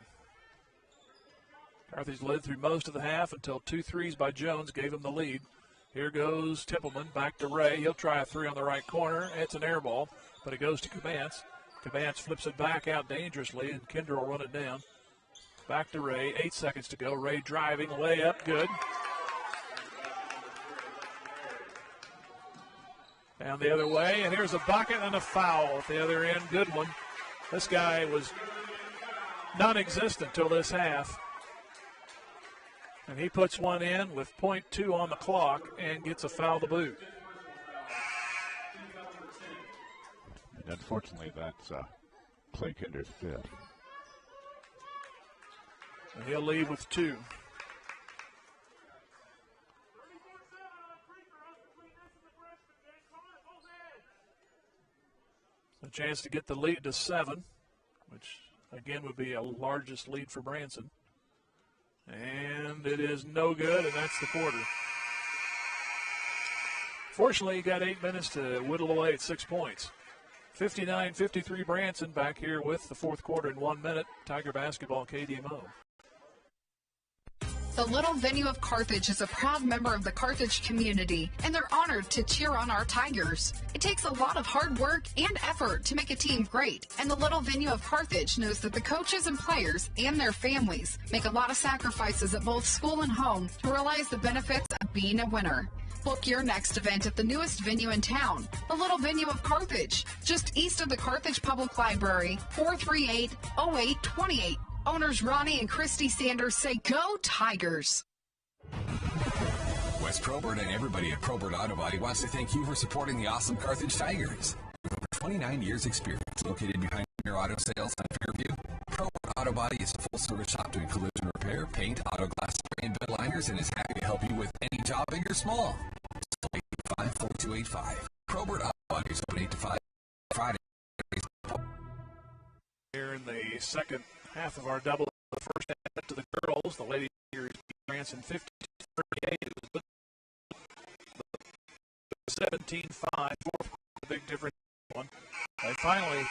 Carthage led through most of the half until 2 threes by Jones gave him the lead. Here goes Templeman, back to Ray. He'll try a 3 on the right corner. It's an air ball, but it goes to Cabance. Cabance flips it back out dangerously, and Kinder will run it down. Back to Ray, 8 seconds to go. Ray driving, layup, good. Down the other way, and here's a bucket and a foul at the other end. Good one. This guy was non-existent till this half. And he puts one in with .2 on the clock and gets a foul to boot. And unfortunately, that's Clay Kinder's 5th. And he'll leave with 2. A chance to get the lead to 7, which again would be a largest lead for Branson. And it is no good, and that's the quarter. Fortunately, he got 8 minutes to whittle away at 6 points. 59-53 Branson back here with the fourth quarter in 1 minute. Tiger basketball, KDMO. The Little Venue of Carthage is a proud member of the Carthage community, and they're honored to cheer on our Tigers. It takes a lot of hard work and effort to make a team great, and the Little Venue of Carthage knows that the coaches and players and their families make a lot of sacrifices at both school and home to realize the benefits of being a winner. Book your next event at the newest venue in town, the Little Venue of Carthage, just east of the Carthage Public Library, 438-0828. Owners Ronnie and Christy Sanders say, "Go Tigers!" Wes Probert and everybody at Probert Auto Body wants to thank you for supporting the awesome Carthage Tigers. With over 29 years experience located behind your auto sales on Fairview, Probert Auto Body is a full-service shop doing collision repair, paint, auto glass spray, and bed liners, and is happy to help you with any job, big or small. 885-4285. Probert Auto Body is open 8 to 5 Friday. Here in the second half of our double, the first half to the girls, the ladies here is Branson 50-38. It was 17-5, fourth, the big difference one. They finally,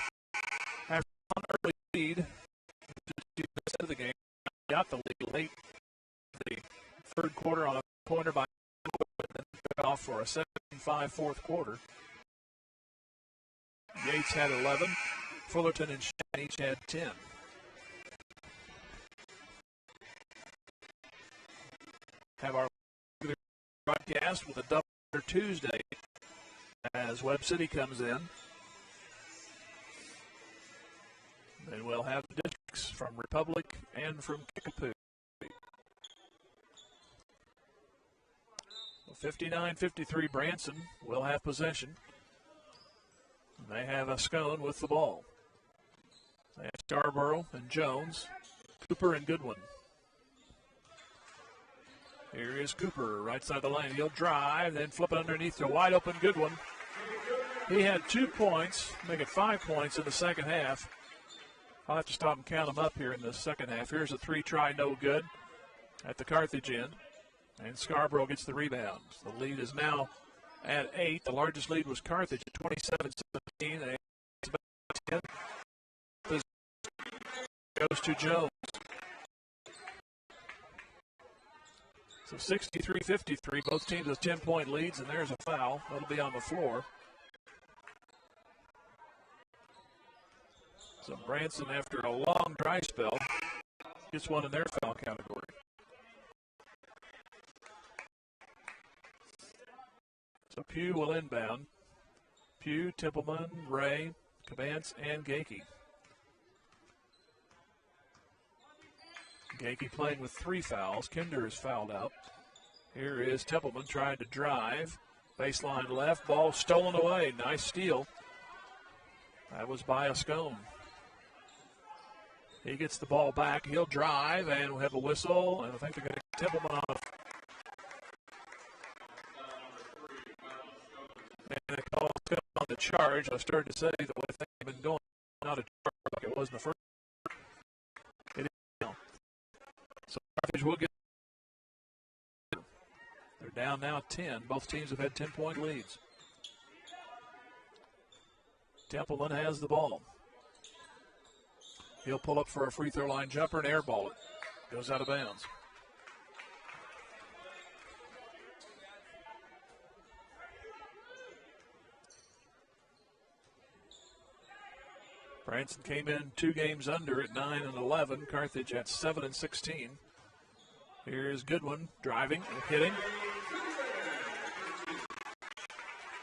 after an early lead, just of the game, got the lead late the third quarter on a pointer by and then took off for a 7-5 fourth quarter. Yates had 11. Fullerton and Shannon each had 10. Have our broadcast with a double Tuesday as Webb City comes in. Then we'll have the districts from Republic and from Kickapoo. 59-53 Branson will have possession. They have a Scone with the ball. They have Scarborough and Jones, Cooper and Goodwin. Here is Cooper, right side of the lane. He'll drive, then flip it underneath to wide open Goodwin. He had 2 points, make it 5 points in the second half. I'll have to stop and count them up here in the second half. Here's a 3-try, no good at the Carthage end. And Scarborough gets the rebound. The lead is now at 8. The largest lead was Carthage at 27-17. They 10. Goes to Jones. So 63-53. Both teams have 10-point leads, and there's a foul. That'll be on the floor. So Branson, after a long dry spell, gets one in their foul category. So Pugh will inbound. Pugh, Templeman, Ray, Cabance, and Gakey. Gakey playing with 3 fouls. Kinder is fouled out. Here is Templeman trying to drive. Baseline left, ball stolen away. Nice steal. That was by a Scone. He gets the ball back. He'll drive, and we'll have a whistle. And I think they're going to get Templeman off. And they call Scone on the charge. I started to say the way things have been going, not a charge like it was in the first. It is now. So Carthage will get. They're down now 10. Both teams have had 10-point leads. Templeman has the ball. He'll pull up for a free throw line jumper and airball it. Goes out of bounds. Branson came in 2 games under at 9-11. Carthage at 7-16. Here's Goodwin driving and hitting.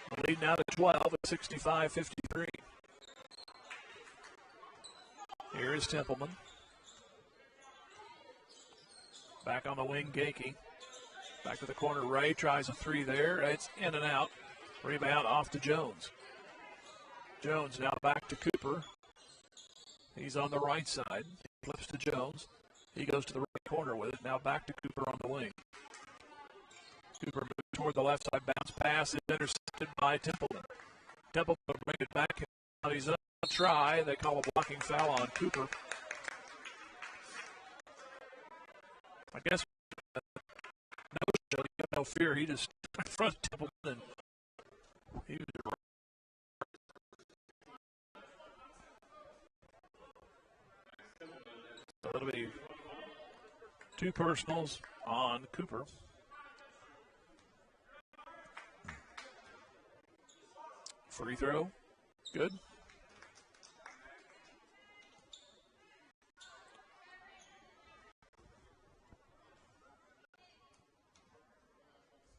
The lead now to 12 at 65-53. Here is Templeman. Back on the wing, Gakey. Back to the corner, Ray tries a 3 there. It's in and out. Rebound off to Jones. Jones now back to Cooper. He's on the right side. He flips to Jones. He goes to the right corner with it. Now back to Cooper on the wing. Cooper moves toward the left side. Bounce pass is intercepted by Templeman. Templeman will bring it back. Now he's up. Try. They call a blocking foul on Cooper. I guess no fear. He just in front of Templeman and He was so it'll be 2 personals on Cooper. Free throw. Good.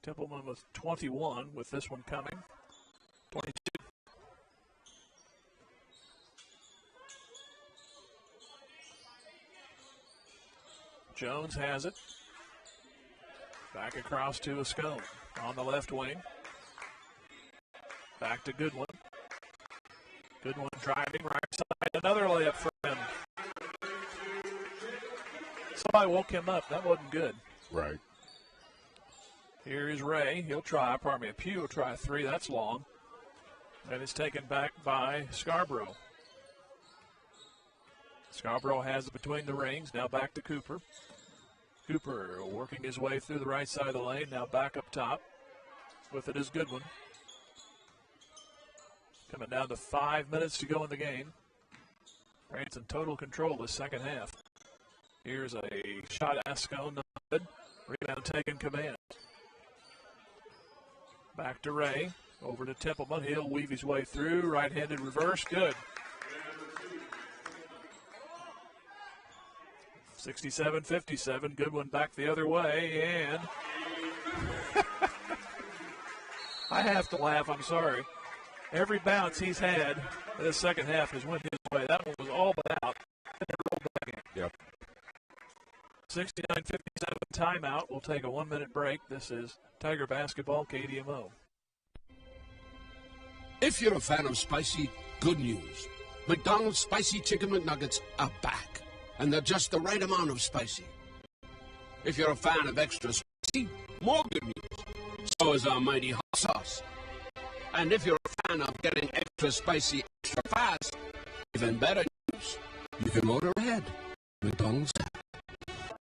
Templeman with 21 with this one coming. 22. Jones has it. Back across to Ascone on the left wing. Back to Goodwin. Goodwin driving right side. Another layup for him. Somebody woke him up. That wasn't good. Right. Here is Ray. Pugh will try a 3. That's long. And it's taken back by Scarborough. Scarborough has it between the rings. Now back to Cooper. Cooper working his way through the right side of the lane. Now back up top. With it is Goodwin. Coming down to 5 minutes to go in the game. Branson total control this second half. Here's a shot at Ascone. Not good. Rebound taken command. Back to Ray. Over to Templeman. He'll weave his way through. Right-handed reverse. Good. 67-57. Goodwin back the other way. And I have to laugh. I'm sorry. Every bounce he's had in the second half has went his way. That one was all but out. And it rolled back in. Yep. 69-57 timeout. We'll take a 1-minute break. This is Tiger Basketball, KDMO. If you're a fan of spicy, good news. McDonald's Spicy Chicken McNuggets are back, and they're just the right amount of spicy. If you're a fan of extra spicy, more good news. So is our mighty hot sauce. And if you're a fan of getting extra spicy, extra fast, even better news. You can order ahead. McDonald's.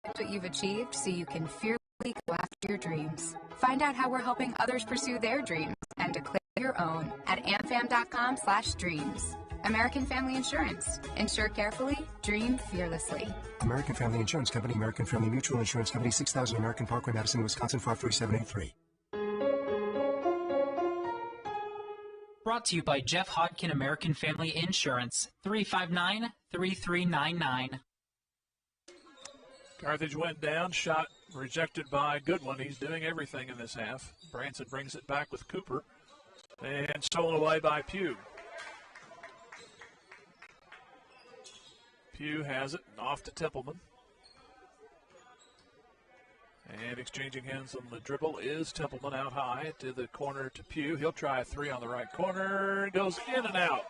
What you've achieved so you can fearlessly go after your dreams. Find out how we're helping others pursue their dreams and declare your own at amfam.com/dreams. American Family Insurance. Insure carefully, dream fearlessly. American Family Insurance Company, American Family Mutual Insurance Company, 6000 American Parkway, Madison, Wisconsin, 53783. Brought to you by Jeff Hodkin American Family Insurance, 359-3399. Carthage went down, shot rejected by Goodwin. He's doing everything in this half. Branson brings it back with Cooper and stolen away by Pugh. Pugh has it, and off to Templeman. And exchanging hands on the dribble is Templeman out high to the corner to Pugh. He'll try a 3 on the right corner. Goes in and out.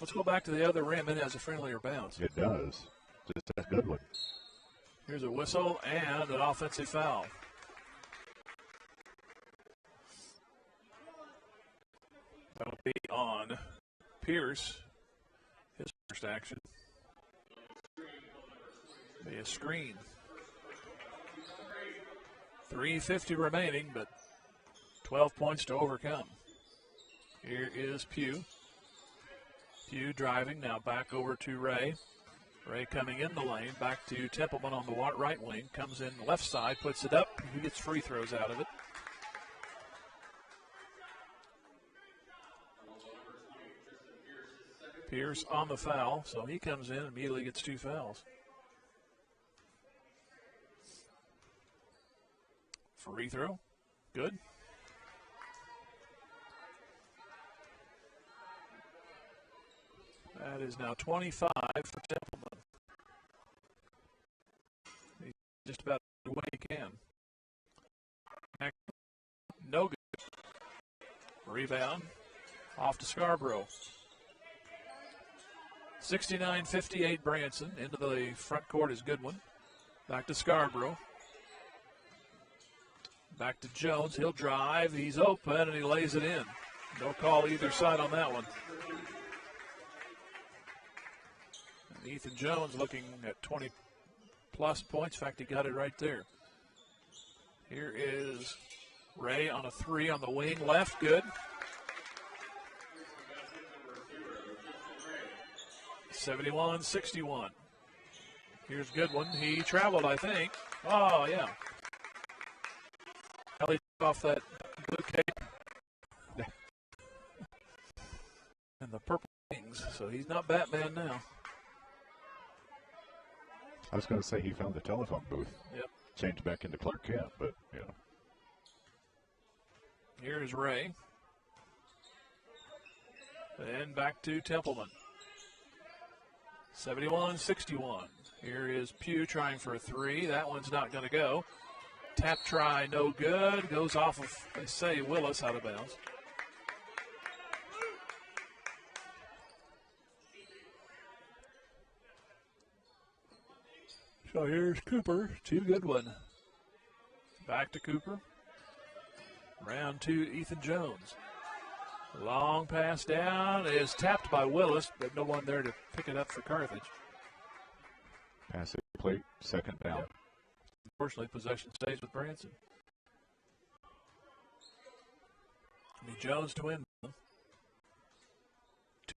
Let's go back to the other rim. It has a friendlier bounce. It does. Just a good one. Here's a whistle and an offensive foul. That'll be on Pierce. His first action. Be a screen. 3:50 remaining, but 12 points to overcome. Here is Pugh. Pugh driving, now back over to Ray. Ray coming in the lane, back to Templeman on the right wing. Comes in left side, puts it up. He gets free throws out of it. Pierce on the foul, so he comes in and immediately gets 2 fouls. Free throw, good. That is now 25 for Templeman. He's just about the way he can. No good. Rebound. Off to Scarborough. 69-58 Branson. Into the front court is Goodwin. Back to Scarborough. Back to Jones. He'll drive. He's open and he lays it in. No call either side on that one. And Ethan Jones looking at 20-plus points. In fact, he got it right there. Here is Ray on a three on the wing left, good. 71-61. Here's Goodwin. He traveled, I think. Oh, yeah. Ellie took off that blue cape and the purple wings, so he's not Batman now. I was going to say he found the telephone booth. Yep. Changed back into Clark Kent, but, you know. Here's Ray. Then back to Templeman. 71-61. Here is Pugh trying for a three. That one's not going to go. Tap try, no good. Goes off of, they say, Willis out of bounds. So here's Cooper to Goodwin. Back to Cooper. Round two, Ethan Jones. Long pass down is tapped by Willis, but no one there to pick it up for Carthage. Pass it, plate, second down. Yep. Unfortunately, possession stays with Branson. Jones to win.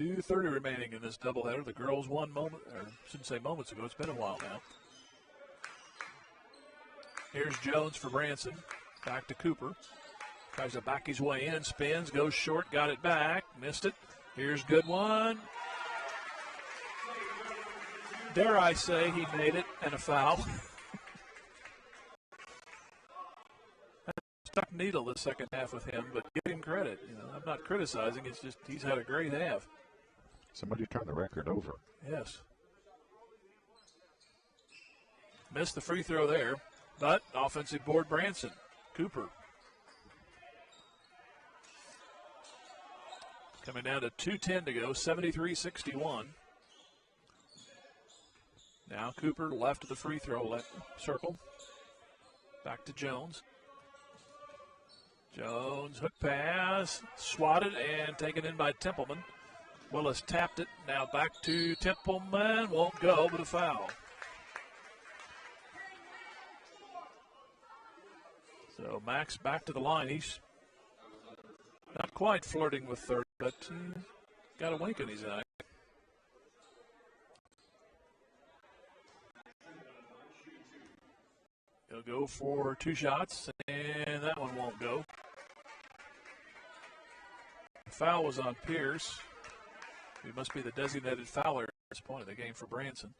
2:30 remaining in this doubleheader. The girls won shouldn't say moments ago. It's been a while now. Here's Jones for Branson. Back to Cooper. Tries to back his way in, spins, goes short, got it back, missed it. Here's Goodwin. Dare I say he made it, and a foul. Stuck needle the second half with him, but give him credit. You know, I'm not criticizing, it's just he's had a great half. Somebody turn the record over. Yes. Missed the free throw there, but offensive board Branson. Cooper. Coming down to 2:10 to go, 73-61. Now Cooper left of the free throw circle. Back to Jones. Jones, hook pass, swatted and taken in by Templeman. Willis tapped it. Now back to Templeman. Won't go, but a foul. So Max back to the line. He's not quite flirting with 30, but he's got a wink in his eye. He'll go for two shots, and that one won't go. The foul was on Pierce. He must be the designated fouler at this point of the game for Branson.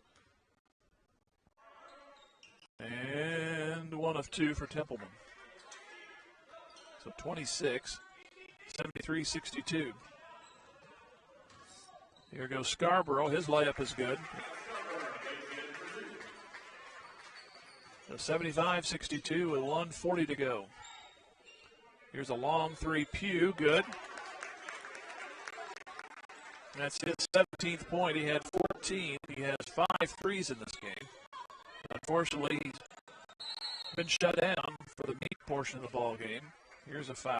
And one of two for Templeman. So 26, 73-62. Here goes Scarborough. His layup is good. So 75-62 with 1:40 to go. Here's a long three. Pugh, good. That's his 17th point. He had 14. He has 5 threes in this game. Unfortunately, he's been shut down for the meat portion of the ball game. Here's a foul.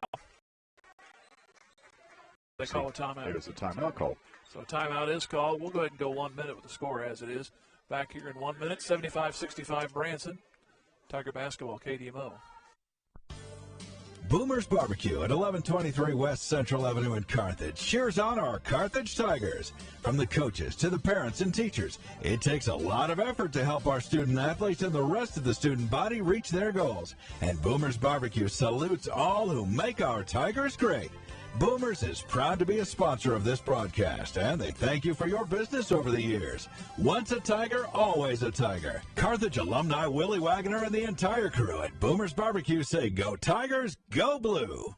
They call a timeout. There's a timeout call. So a timeout is called. We'll go ahead and go 1 minute with the score as it is. Back here in 1 minute, 75-65 Branson. Tiger basketball, KDMO. Boomer's Barbecue at 1123 West Central Avenue in Carthage cheers on our Carthage Tigers. From the coaches to the parents and teachers, it takes a lot of effort to help our student athletes and the rest of the student body reach their goals. And Boomer's Barbecue salutes all who make our Tigers great. Boomers is proud to be a sponsor of this broadcast, and they thank you for your business over the years. Once a Tiger, always a Tiger. Carthage alumni Willie Wagner and the entire crew at Boomers Barbecue say, go Tigers, go blue.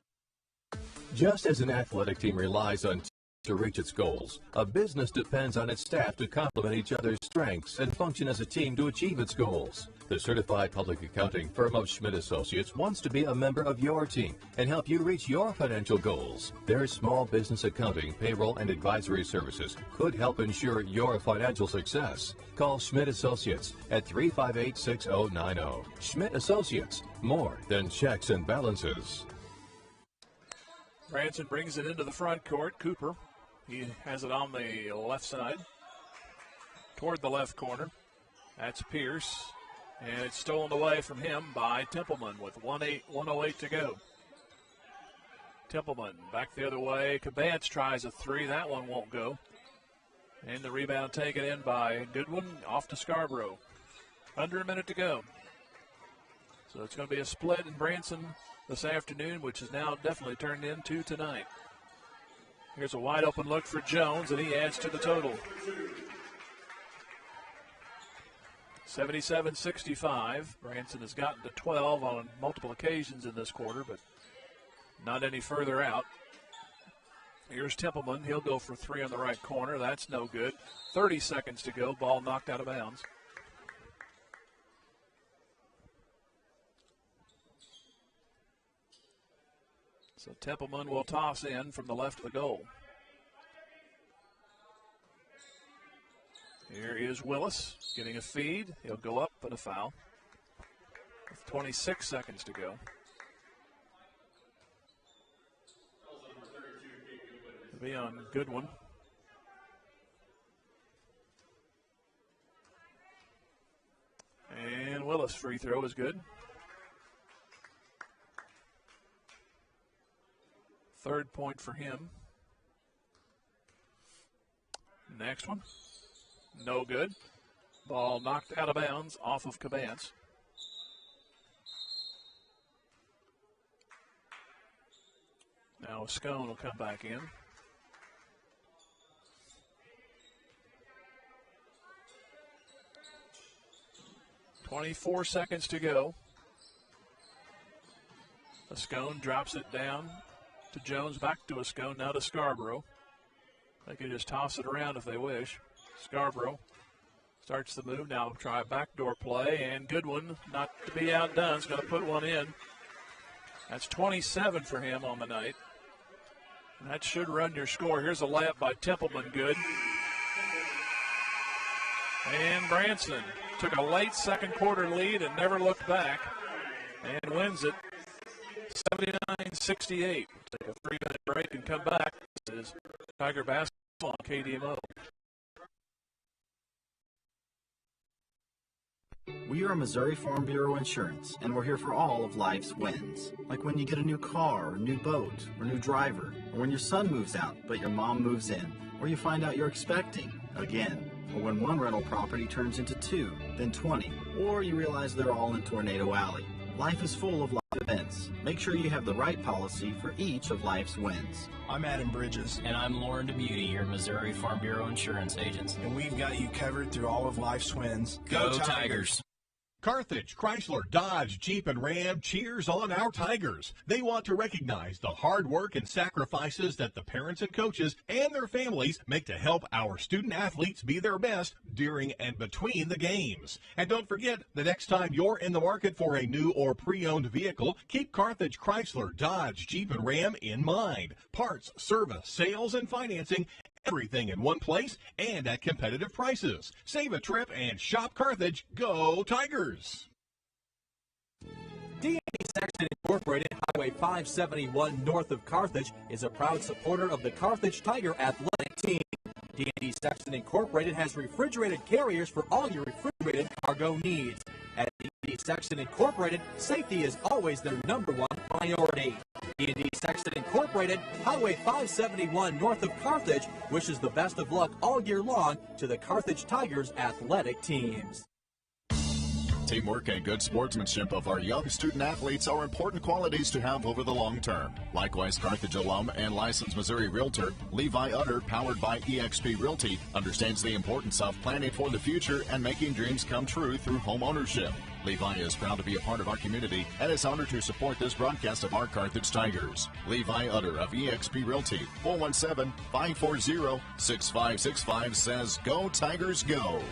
Just as an athletic team relies on to reach its goals, a business depends on its staff to complement each other's strengths and function as a team to achieve its goals. The certified public accounting firm of Schmidt Associates wants to be a member of your team and help you reach your financial goals. Their small business accounting, payroll, and advisory services could help ensure your financial success. Call Schmidt Associates at 358-6090. Schmidt Associates, more than checks and balances. Branson brings it into the front court. Cooper, he has it on the left side, toward the left corner. That's Pierce, and it's stolen away from him by Templeman with 1:08 to go. Templeman back the other way. Cabance tries a three. That one won't go. And the rebound taken in by Goodwin off to Scarborough. Under a minute to go. So it's going to be a split in Branson this afternoon, which is now definitely turned into tonight. Here's a wide open look for Jones, and he adds to the total. 77-65. Branson has gotten to 12 on multiple occasions in this quarter, but not any further out. Here's Templeman. He'll go for three on the right corner. That's no good. 30 seconds to go. Ball knocked out of bounds. So Templeman will toss in from the left of the goal. Here is Willis getting a feed. He'll go up, but a foul. With 26 seconds to go. It'll be on Goodwin. And Willis' free throw is good. Third point for him. Next one. No good. Ball knocked out of bounds off of Cabance. Now Scone will come back in. .24 seconds to go. Scone drops it down to Jones, back to Scone, now to Scarborough. They can just toss it around if they wish. Scarborough starts the move, now try a backdoor play, and Goodwin, not to be outdone, is going to put one in. That's 27 for him on the night. And that should run your score. Here's a layup by Templeman, good. And Branson took a late second quarter lead and never looked back and wins it 79-68. We'll take a 3-minute break and come back. This is Tiger Basketball on KDMO. We are Missouri Farm Bureau Insurance, and we're here for all of life's wins. Like when you get a new car, or new boat, or new driver, or when your son moves out but your mom moves in, or you find out you're expecting again, or when one rental property turns into 2, then 20, or you realize they're all in Tornado Alley. Life is full of life events. Make sure you have the right policy for each of life's wins. I'm Adam Bridges. And I'm Lauren Demuty, your Missouri Farm Bureau Insurance Agent. And we've got you covered through all of life's wins. Go Tigers! Carthage, Chrysler, Dodge, Jeep, and Ram cheers on our Tigers. They want to recognize the hard work and sacrifices that the parents and coaches and their families make to help our student athletes be their best during and between the games. And don't forget, the next time you're in the market for a new or pre-owned vehicle, keep Carthage, Chrysler, Dodge, Jeep, and Ram in mind. Parts, service, sales, and financing, everything in one place and at competitive prices. Save a trip and shop Carthage. Go Tigers! D&D Sexton Incorporated, Highway 571 north of Carthage, is a proud supporter of the Carthage Tiger athletic team. D&D Sexton Incorporated has refrigerated carriers for all your refrigerated cargo needs. At D&D Sexton Incorporated, safety is always their #1 priority. D&D Sexton Incorporated, Highway 571 north of Carthage, wishes the best of luck all year long to the Carthage Tigers athletic teams. Teamwork and good sportsmanship of our young student athletes are important qualities to have over the long term. Likewise, Carthage alum and licensed Missouri realtor Levi Utter, powered by eXp Realty, understands the importance of planning for the future and making dreams come true through home ownership. Levi is proud to be a part of our community and is honored to support this broadcast of our Carthage Tigers. Levi Utter of eXp Realty, 417-540-6565 says, "Go Tigers, go."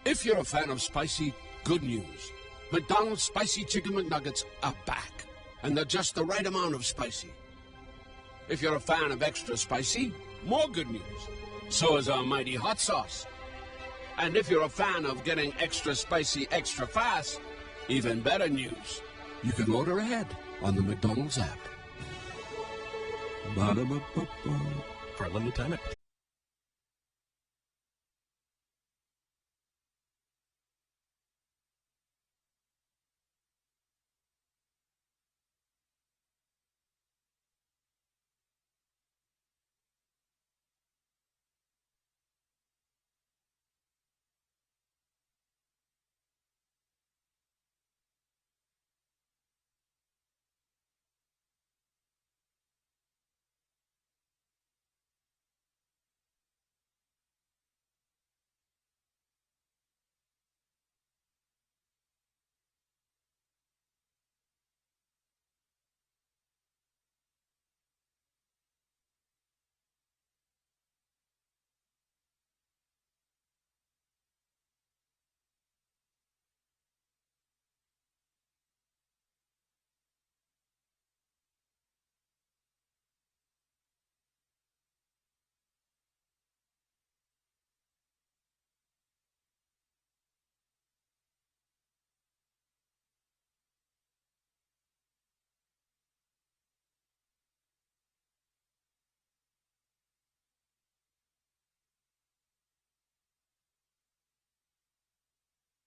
If you're a fan of spicy, good news. McDonald's Spicy Chicken McNuggets are back, and they're just the right amount of spicy. If you're a fan of extra spicy, more good news. So is our mighty hot sauce. And if you're a fan of getting extra spicy extra fast, even better news. You can order ahead on the McDonald's app. For a limited time,